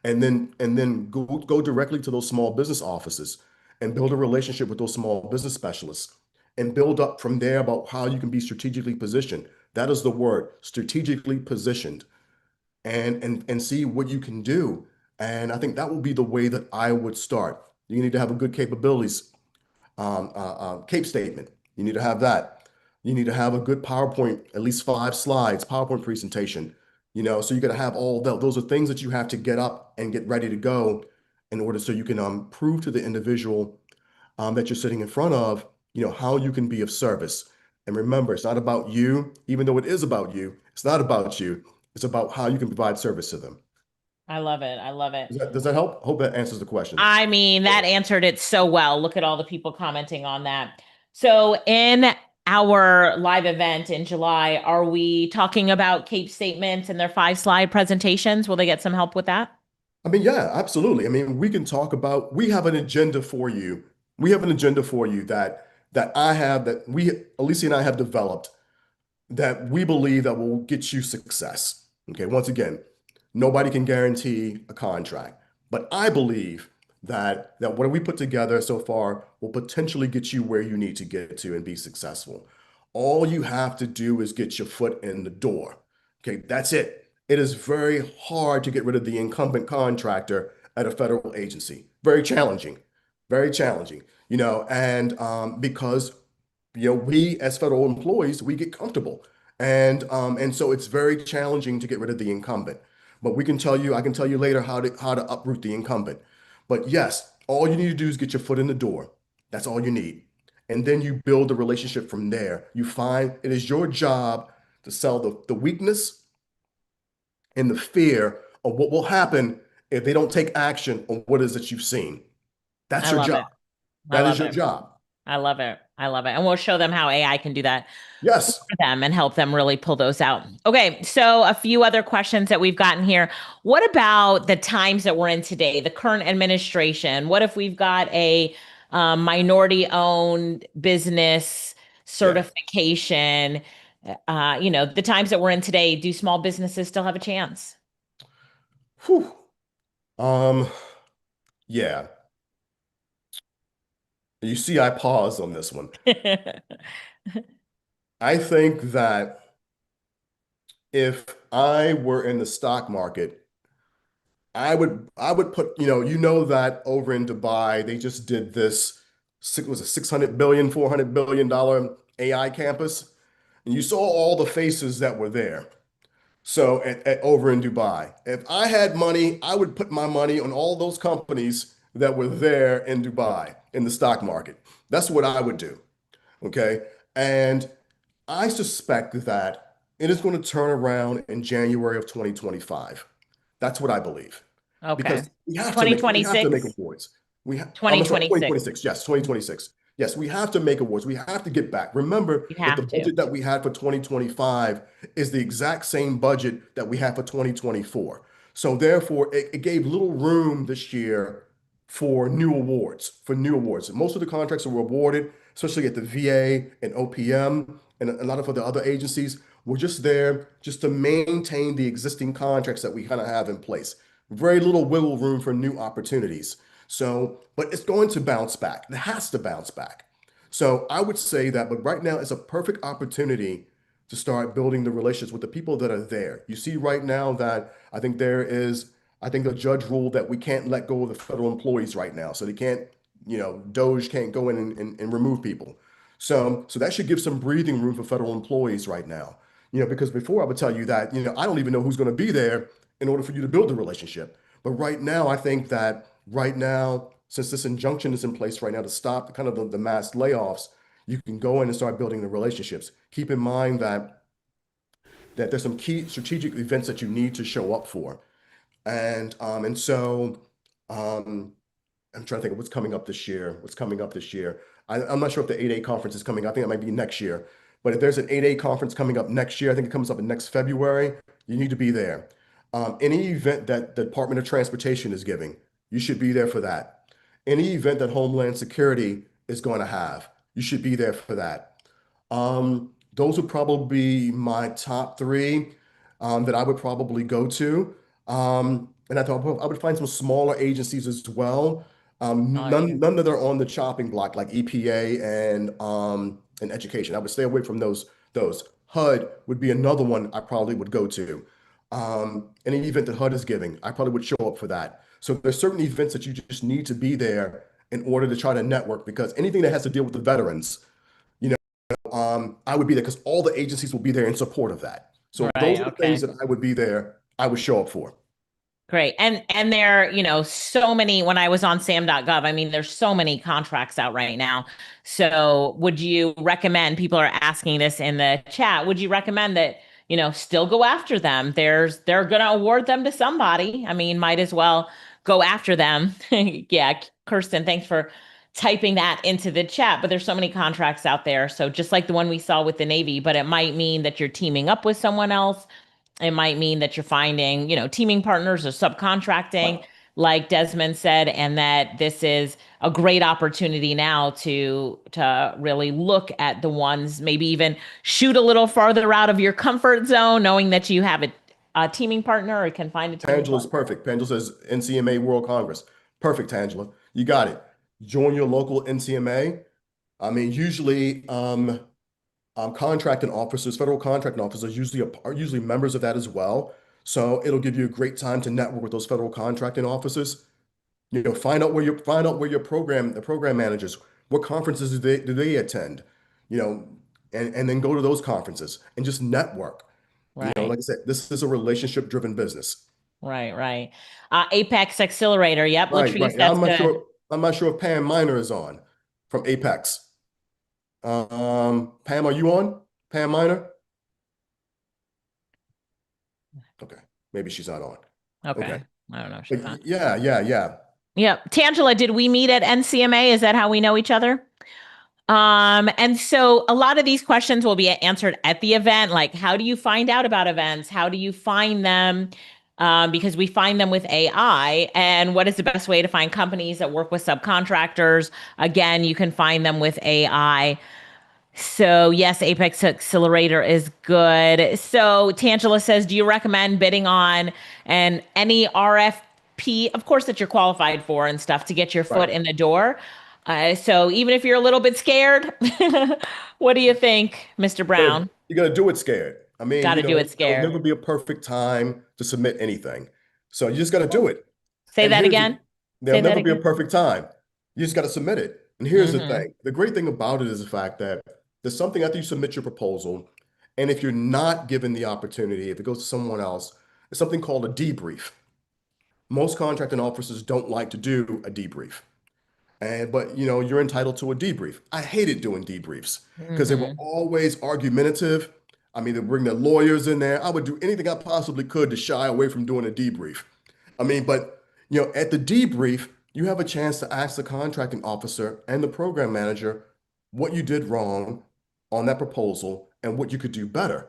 Speaker 2: and then go directly to those small business offices and build a relationship with those small business specialists and build up from there about how you can be strategically positioned. That is the word, strategically positioned, and see what you can do. And I think that will be the way that I would start. You need to have a good capabilities CAPE statement. You need to have that. You need to have a good PowerPoint, at least 5 slides, PowerPoint presentation. So you got to have all that. Those are things that you have to get up and get ready to go in order so you can prove to the individual that you're sitting in front of, how you can be of service. And remember, it's not about you, even though it is about you. It's not about you. It's about how you can provide service to them.
Speaker 1: I love it. I love it.
Speaker 2: Does that help? Hope that answers the question.
Speaker 1: I mean, that answered it so well. Look at all the people commenting on that. So in our live event in July, are we talking about Cape statements and their 5 slide presentations? Will they get some help with that?
Speaker 2: I mean, yeah, absolutely. I mean, we can talk about, we have an agenda for you. We have an agenda for you that I have, that Alicia and I have developed, that we believe that will get you success. Okay, once again, nobody can guarantee a contract, but I believe that what we put together so far will potentially get you where you need to get to and be successful. All you have to do is get your foot in the door. Okay, that's it. It is very hard to get rid of the incumbent contractor at a federal agency. Very challenging, very challenging, and because we as federal employees, we get comfortable. And so it's very challenging to get rid of the incumbent. But I can tell you later how to uproot the incumbent. But yes, all you need to do is get your foot in the door. That's all you need. And then you build the relationship from there. You find it is your job to sell the weakness and the fear of what will happen if they don't take action on what it is that you've seen. That's
Speaker 1: I
Speaker 2: your
Speaker 1: love
Speaker 2: job.
Speaker 1: it. I
Speaker 2: That is
Speaker 1: love
Speaker 2: your
Speaker 1: it.
Speaker 2: job.
Speaker 1: I love it. I love it. And we'll show them how AI can do that
Speaker 2: Yes.
Speaker 1: for them and help them really pull those out. Okay, so a few other questions that we've gotten here. What about the times that we're in today, the current administration? What if we've got a minority-owned business
Speaker 2: Yeah.
Speaker 1: certification? The times that we're in today, do small businesses still have a chance?
Speaker 2: Whew. Um, yeah. You see, I paused on this one. I think that if I were in the stock market, I would put, that over in Dubai, they just did this, was it 600 billion, $400 billion AI campus. And you saw all the faces that were there. So over in Dubai, if I had money, I would put my money on all those companies that were there in Dubai in the stock market. That's what I would do. Okay. And I suspect that it is going to turn around in January of 2025. That's what I believe.
Speaker 1: Okay.
Speaker 2: Because we have to make
Speaker 1: 2026?
Speaker 2: awards. I'm sorry,
Speaker 1: 2026.
Speaker 2: 2026. Yes, 2026. Yes, we have to make awards. We have to get back. Remember
Speaker 1: You
Speaker 2: that the
Speaker 1: have to.
Speaker 2: budget that we had for 2025 is the exact same budget that we had for 2024. So therefore, it gave little room this year for new awards. Most of the contracts that were awarded, especially at the VA and OPM and a lot of the other agencies, were just there just to maintain the existing contracts that we kind of have in place. Very little wiggle room for new opportunities. So, but it's going to bounce back. It has to bounce back. So I would say that, but right now it's a perfect opportunity to start building the relationships with the people that are there. You see right now that I think the judge ruled that we can't let go of the federal employees right now. So they can't, Doge can't go in and remove people. So that should give some breathing room for federal employees right now. Because before I would tell you that, I don't even know who's going to be there in order for you to build the relationship. But right now, I think that right now, since this injunction is in place right now to stop kind of the mass layoffs, you can go in and start building the relationships. Keep in mind that there's some key strategic events that you need to show up for. And so um, I'm trying to think of what's coming up this year. What's coming up this year? I'm not sure if the 8A conference is coming. I think it might be next year. But if there's an 8A conference coming up next year, I think it comes up in next February, you need to be there. Any event that the Department of Transportation is giving, you should be there for that. Any event that Homeland Security is going to have, you should be there for that. Those would probably be my top three that I would probably go to. And I thought I would find some smaller agencies as well.
Speaker 1: I like
Speaker 2: None
Speaker 1: it.
Speaker 2: none that are on the chopping block like EPA and education. I would stay away from those. HUD would be another one I probably would go to. Any event that HUD is giving, I probably would show up for that. So there's certain events that you just need to be there in order to try to network because anything that has to deal with the veterans, you I would be there because all the agencies will be there in support of that. So those
Speaker 1: Right.
Speaker 2: are the things
Speaker 1: Okay.
Speaker 2: that I would be there, I would show up for.
Speaker 1: Great. And there, so many when I was on sam.gov, I mean, there's so many contracts out right now. So would you recommend, people are asking this in the chat, would you recommend that, still go after them? They're gonna award them to somebody. I mean, might as well go after them. Yeah, Kirsten, thanks for typing that into the chat. But there's so many contracts out there. So just like the one we saw with the Navy, but it might mean that you're teaming up with someone else. It might mean that you're finding, teaming partners or subcontracting, like Desmond said, and that this is a great opportunity now to really look at the ones, maybe even shoot a little farther out of your comfort zone, knowing that you have a teaming partner or can find a teaming
Speaker 2: Tangela's
Speaker 1: partner.
Speaker 2: perfect. Tangela says NCMA World Congress. Perfect, Tangela. You got it. Join your local NCMA. I mean, usually contracting officers, federal contracting officers are usually members of that as well. So it'll give you a great time to network with those federal contracting officers. Find out where the program managers, what conferences do they attend? you know, and then go to those conferences and just network.
Speaker 1: Right.
Speaker 2: Like I said, this is a relationship driven business.
Speaker 1: Right. Right. Apex Accelerator. Yep.
Speaker 2: Right,
Speaker 1: Latrice,
Speaker 2: right. And
Speaker 1: that's good.
Speaker 2: I'm not sure if Pam Miner is on from Apex. Pam, are you on? Pam Miner? Okay. Maybe she's not on. Okay.
Speaker 1: Okay. I don't know if
Speaker 2: But
Speaker 1: she's on.
Speaker 2: yeah, yeah, yeah.
Speaker 1: Yep. Tangela, did we meet at NCMA? Is that how we know each other? And so a lot of these questions will be answered at the event. Like, how do you find out about events? How do you find them? Because we find them with AI. And what is the best way to find companies that work with subcontractors? Again, you can find them with AI. So yes, Apex Accelerator is good. So Tangela says, do you recommend bidding on any RFP, of course, that you're qualified for and stuff to get your foot
Speaker 2: Right.
Speaker 1: in the door? So even if you're a little bit scared, what do you think, Mr. Brown?
Speaker 2: You gotta do it scared. I mean,
Speaker 1: Got to do it
Speaker 2: there'll
Speaker 1: scared.
Speaker 2: never be a perfect time to submit anything. So you just gotta do it.
Speaker 1: Say
Speaker 2: And
Speaker 1: that again.
Speaker 2: there'll
Speaker 1: Say that
Speaker 2: never be a
Speaker 1: again.
Speaker 2: perfect time. You just gotta submit it. And here's the
Speaker 1: Mm-hmm.
Speaker 2: thing. The great thing about it is the fact that there's something after you submit your proposal, and if you're not given the opportunity, if it goes to someone else, it's something called a debrief. Most contracting officers don't like to do a debrief. But you're entitled to a debrief. I hated doing debriefs because they were
Speaker 1: Mm-hmm.
Speaker 2: always argumentative. I mean, they bring their lawyers in there. I would do anything I possibly could to shy away from doing a debrief. But at the debrief, you have a chance to ask the contracting officer and the program manager what you did wrong on that proposal and what you could do better.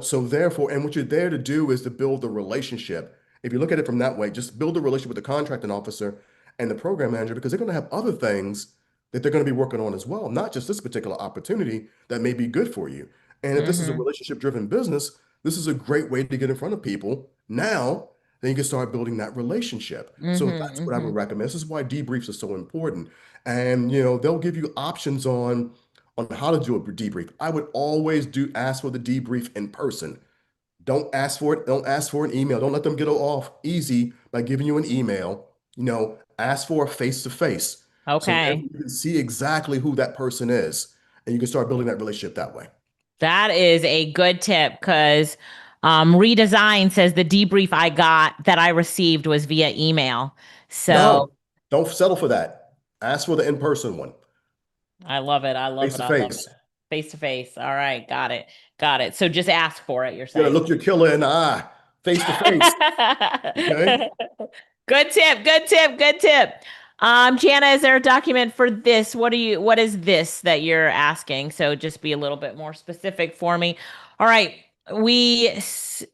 Speaker 2: So therefore, and what you're there to do is to build the relationship. If you look at it from that way, just build a relationship with the contracting officer and the program manager because they're going to have other things that they're going to be working on as well, not just this particular opportunity that may be good for you. And if this is a
Speaker 1: Mm-hmm.
Speaker 2: relationship driven business, this is a great way to get in front of people. Now, then you can start building that relationship. So
Speaker 1: Mm-hmm.
Speaker 2: that's what I
Speaker 1: Mm-hmm.
Speaker 2: would recommend. This is why debriefs are so important. And they'll give you options on how to do a debrief. I would always do ask for the debrief in person. Don't ask for it. Don't ask for an email. Don't let them get off easy by giving you an email. Ask for a face to face. So
Speaker 1: Okay.
Speaker 2: therefore you can see exactly who that person is, and you can start building that relationship that way.
Speaker 1: That is a good tip because Redesign says the debrief I got that I received was via email. So
Speaker 2: No, don't settle for that. Ask for the in-person one,
Speaker 1: I love it. I love
Speaker 2: face
Speaker 1: it.
Speaker 2: to
Speaker 1: I love
Speaker 2: face.
Speaker 1: it. Face to face. All right. Got it. Got it. So just ask for it, you're
Speaker 2: You gotta
Speaker 1: saying.
Speaker 2: look your killer in the eye, face to face. Okay.
Speaker 1: Good tip. Good tip. Good tip. Jana, is there a document for this? What is this that you're asking? So just be a little bit more specific for me. All right.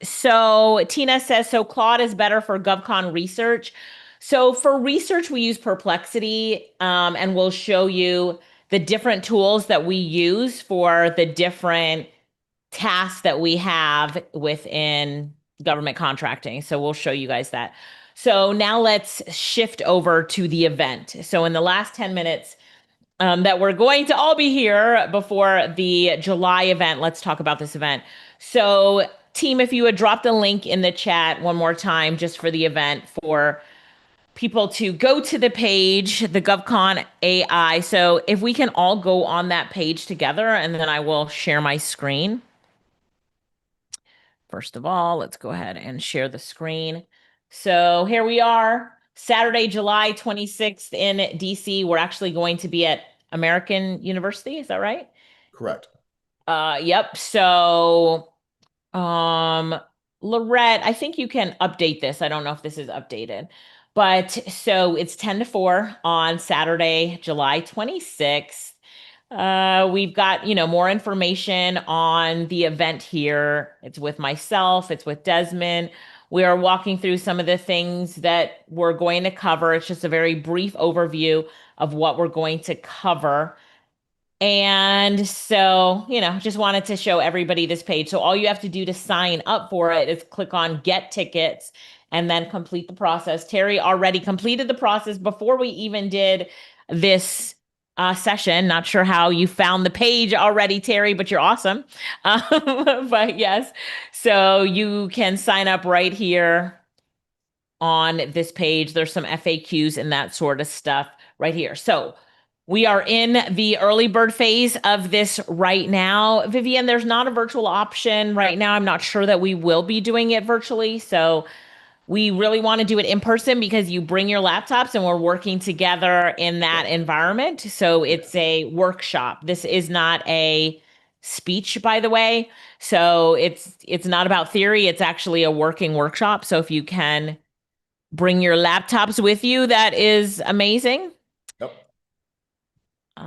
Speaker 1: So Tina says, so Claude is better for GovCon research. So for research, we use Perplexity, and we'll show you the different tools that we use for the different tasks that we have within government contracting. So we'll show you guys that. So now let's shift over to the event. So in the last 10 minutes that we're going to all be here before the July event, let's talk about this event. So team, if you would drop the link in the chat one more time just for the event for people to go to the page, the GovCon AI. So if we can all go on that page together and then I will share my screen. First of all, let's go ahead and share the screen. So here we are, Saturday, July 26th in DC. We're actually going to be at American University. Is that right?
Speaker 2: Correct.
Speaker 1: Yep. So, Lorette, I think you can update this. I don't know if this is updated, but so it's 10 to 4 on Saturday, July 26th. We've got, more information on the event here. It's with myself, it's with Desmond. We are walking through some of the things that we're going to cover. It's just a very brief overview of what we're going to cover. And so, just wanted to show everybody this page. So all you have to do to sign up for it is click on get tickets and then complete the process. Terry already completed the process before we even did this session. Not sure how you found the page already, Terry, but you're awesome. But yes, so you can sign up right here on this page. There's some FAQs and that sort of stuff right here. So We are in the early bird phase of this right now. Vivian, there's not a virtual option right now. I'm not sure that we will be doing it virtually. So we really want to do it in person because you bring your laptops and we're working together in that
Speaker 2: Yeah.
Speaker 1: environment. So
Speaker 2: Yeah.
Speaker 1: it's a workshop. This is not a speech, by the way. So it's not about theory. It's actually a working workshop. So if you can bring your laptops with you, that is amazing.
Speaker 2: Yep.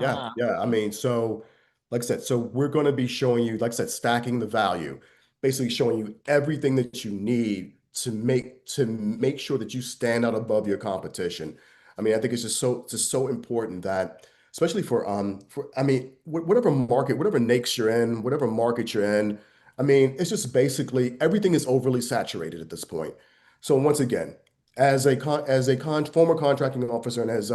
Speaker 2: Yeah,
Speaker 1: Uh,
Speaker 2: yeah. I mean, so like I said, so we're going to be showing you, like I said, stacking the value, basically showing you everything that you need to make sure that you stand out above your competition. I mean, I think it's just so important that, especially for I mean, whatever market, whatever niche you're in, whatever market you're in, I mean, it's just basically everything is overly saturated at this point. So once again, as a former contracting officer and as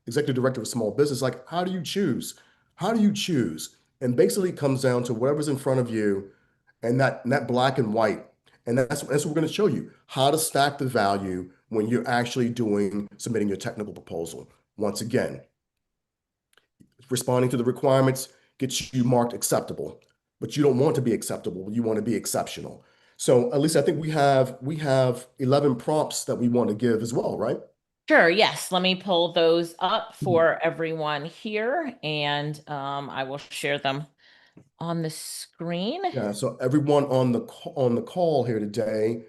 Speaker 2: executive director of small business, like how do you choose? How do you choose? And basically it comes down to whatever's in front of you and that black and white. And that's what we're going to show you, how to stack the value when you're actually submitting your technical proposal. Once again, responding to the requirements gets you marked acceptable, but you don't want to be acceptable. You want to be exceptional. So at least I think we have 11 prompts that we want to give as well, right?
Speaker 1: sure, yes. Let me pull those up for everyone here, and I will share them on the screen.
Speaker 2: Yeah, so everyone on on the call here today,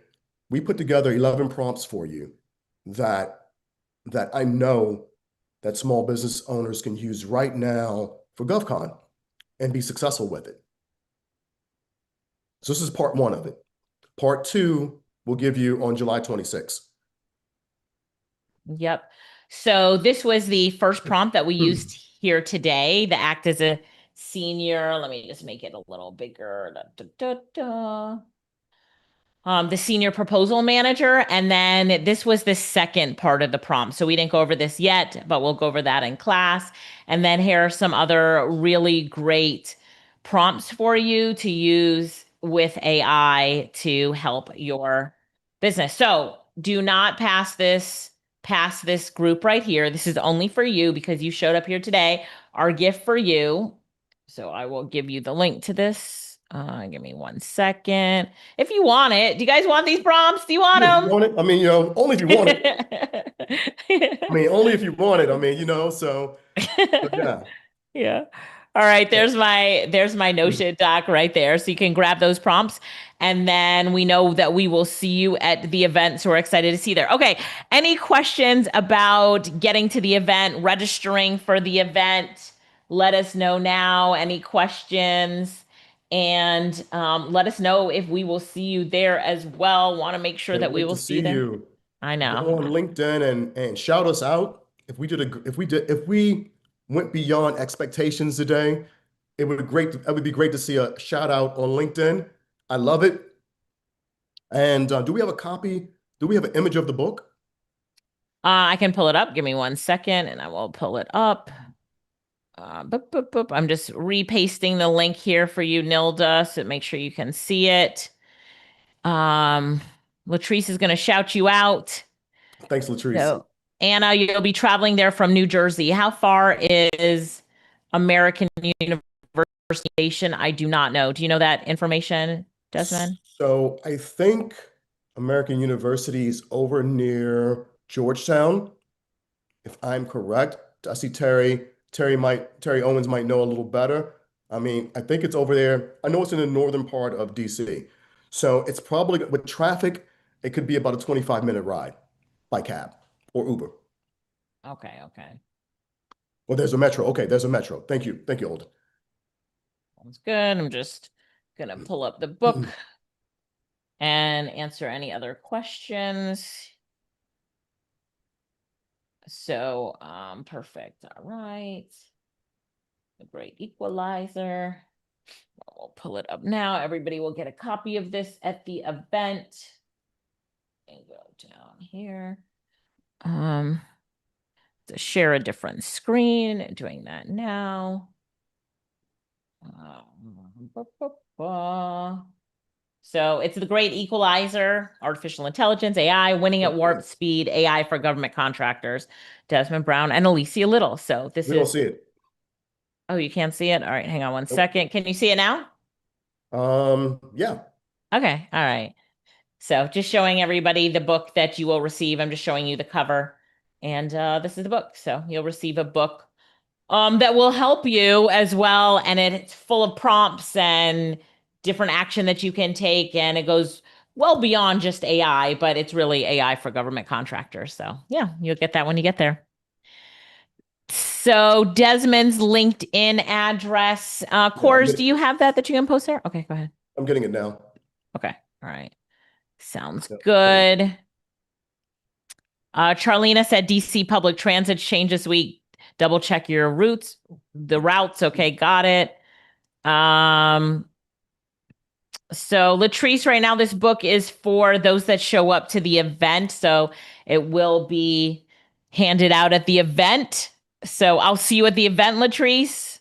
Speaker 2: we put together 11 prompts for you that that I know that small business owners can use right now for GovCon and be successful with it. So this is part one of it. Part two we'll give you on July 26th.
Speaker 1: Yep. So this was the first prompt that we used here today. The act as a senior. Let me just make it a little bigger. Da, da, da, da. The senior proposal manager. And then this was the second part of the prompt. So we didn't go over this yet, but we'll go over that in class. And then here are some other really great prompts for you to use with AI to help your business. So do not pass this group right here. This is only for you because you showed up here today. Our gift for you. So I will give you the link to this. Give me 1 second. If you want it, do you guys want these prompts? Do you
Speaker 2: Yeah, if you
Speaker 1: want
Speaker 2: want it, I mean, only if you want it. I
Speaker 1: them?
Speaker 2: mean, only if you want it. I mean, so yeah.
Speaker 1: Yeah. All right,
Speaker 2: So,
Speaker 1: there's my Notion doc right there. So you can grab those prompts and then we know that we will see you at the event. So we're excited to see you there. Okay. Any questions about getting to the event, registering for the event? Let us know now. Any questions? And let us know if we will see you there as well. Want to make sure
Speaker 2: can't
Speaker 1: that we
Speaker 2: wait
Speaker 1: will
Speaker 2: to
Speaker 1: see
Speaker 2: see
Speaker 1: you there.
Speaker 2: you.
Speaker 1: I
Speaker 2: Go
Speaker 1: know.
Speaker 2: on LinkedIn and shout us out. If we went beyond expectations today, it would be great to see a shout out on LinkedIn. I love it. And do we have a copy? Do we have an image of the book?
Speaker 1: I can pull it up. Give me 1 second and I will pull it up. Boop, boop, boop. I'm just repasting the link here for you, Nilda, so make sure you can see it. Um, Latrice is going to shout you out.
Speaker 2: Thanks, Latrice.
Speaker 1: So, Anna, you'll be traveling there from New Jersey. How far is American University Station? I do not know. Do you know that information, Desmond?
Speaker 2: So I think American University is over near Georgetown, if I'm correct. I see Terry Owens might know a little better. I mean, I think it's over there. I know it's in the northern part of DC. So it's probably with traffic, it could be about a 25-minute ride by cab or Uber.
Speaker 1: Okay, okay.
Speaker 2: Well, there's a metro. Okay, there's a metro. Thank you. Thank you, Alden.
Speaker 1: Sounds good. I'm just going to pull up the book and answer any other questions. So, perfect. All right. The great equalizer. We'll pull it up now. Everybody will get a copy of this at the event. And go down here. To share a different screen, doing that now. So it's the great equalizer, artificial intelligence, AI, winning at warp speed, AI for government contractors, Desmond Brown and Lisia Little. So this
Speaker 2: We don't
Speaker 1: is,
Speaker 2: see it.
Speaker 1: oh, you can't see it? All right, hang on one
Speaker 2: Nope.
Speaker 1: second. Can you see it now?
Speaker 2: Yeah.
Speaker 1: Okay, all right. So just showing everybody the book that you will receive. I'm just showing you the cover. And this is the book. So you'll receive a book that will help you as well. And it's full of prompts and different action that you can take. And it goes well beyond just AI, but it's really AI for government contractors. So yeah, you'll get that when you get there. So Desmond's LinkedIn address.
Speaker 2: Yeah,
Speaker 1: Cores, do you have that you can post there? Okay, go ahead.
Speaker 2: I'm getting it now.
Speaker 1: Okay, all right. Sounds
Speaker 2: Yeah, coming.
Speaker 1: good. Charlena said DC public transit change this week. Double check your the routes. Okay, got it. So Latrice, right now, this book is for those that show up to the event. So it will be handed out at the event. So I'll see you at the event, Latrice.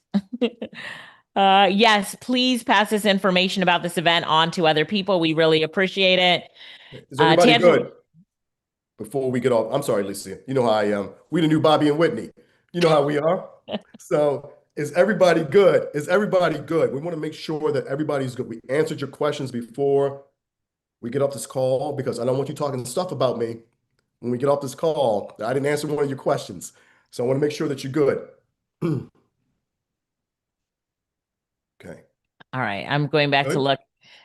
Speaker 1: Yes, please pass this information about this event on to other people. We really appreciate it.
Speaker 2: Is everybody
Speaker 1: Tangela,
Speaker 2: good? Before we get off, I'm sorry, Lisa. You know how I am. We the new Bobby and Whitney. You know how we are. So is everybody good? Is everybody good? We want to make sure that everybody's good. We answered your questions before we get off this call because I don't want you talking stuff about me when we get off this call. I didn't answer one of your questions. So I want to make sure that you're good. Okay.
Speaker 1: all right, I'm going back to
Speaker 2: Good?
Speaker 1: look.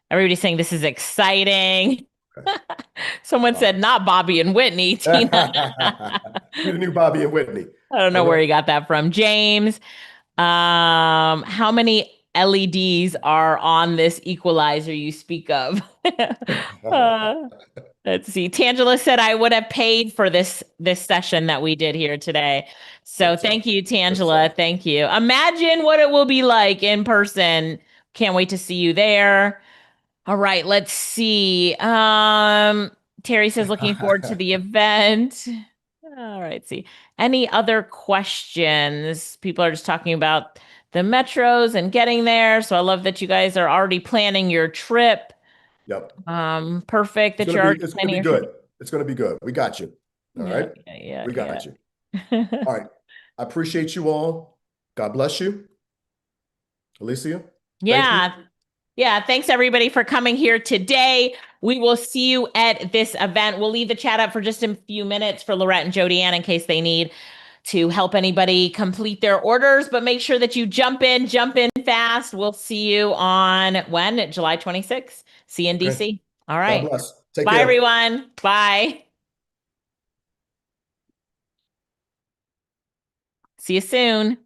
Speaker 1: Everybody's saying this is exciting.
Speaker 2: Okay.
Speaker 1: Someone
Speaker 2: All
Speaker 1: said not Bobby and Whitney, Tina.
Speaker 2: right. We the new Bobby and Whitney.
Speaker 1: I don't know
Speaker 2: All
Speaker 1: where
Speaker 2: right.
Speaker 1: you got that from. James, how many LEDs are on this equalizer you speak of? Uh, let's see. Tangela said I would have paid for this session that we did here today. So
Speaker 2: Good stuff.
Speaker 1: thank you,
Speaker 2: Good stuff.
Speaker 1: Tangela. Thank you. Imagine what it will be like in person. Can't wait to see you there. All right, let's see. Terry says looking forward to the event. All right, see. Any other questions? People are just talking about the metros and getting there. So I love that you guys are already planning your trip.
Speaker 2: Yep.
Speaker 1: Perfect
Speaker 2: It's
Speaker 1: that
Speaker 2: gonna
Speaker 1: you're
Speaker 2: be
Speaker 1: already
Speaker 2: it's gonna
Speaker 1: planning
Speaker 2: be
Speaker 1: your trip.
Speaker 2: good. It's gonna be good. We got you. All
Speaker 1: Yeah,
Speaker 2: right.
Speaker 1: yeah,
Speaker 2: We
Speaker 1: yeah,
Speaker 2: got you.
Speaker 1: yeah.
Speaker 2: All right. I appreciate you all. God bless you. Alicia, thank you.
Speaker 1: Yeah. Yeah. Thanks everybody for coming here today. We will see you at this event. We'll leave the chat up for just a few minutes for Lorette and Jody Ann in case they need to help anybody complete their orders, but make sure that you jump in fast. We'll see you on when? July 26th,
Speaker 2: Okay.
Speaker 1: CNDC. All
Speaker 2: God
Speaker 1: right.
Speaker 2: bless. Take
Speaker 1: Bye,
Speaker 2: care.
Speaker 1: everyone. Bye. See you soon.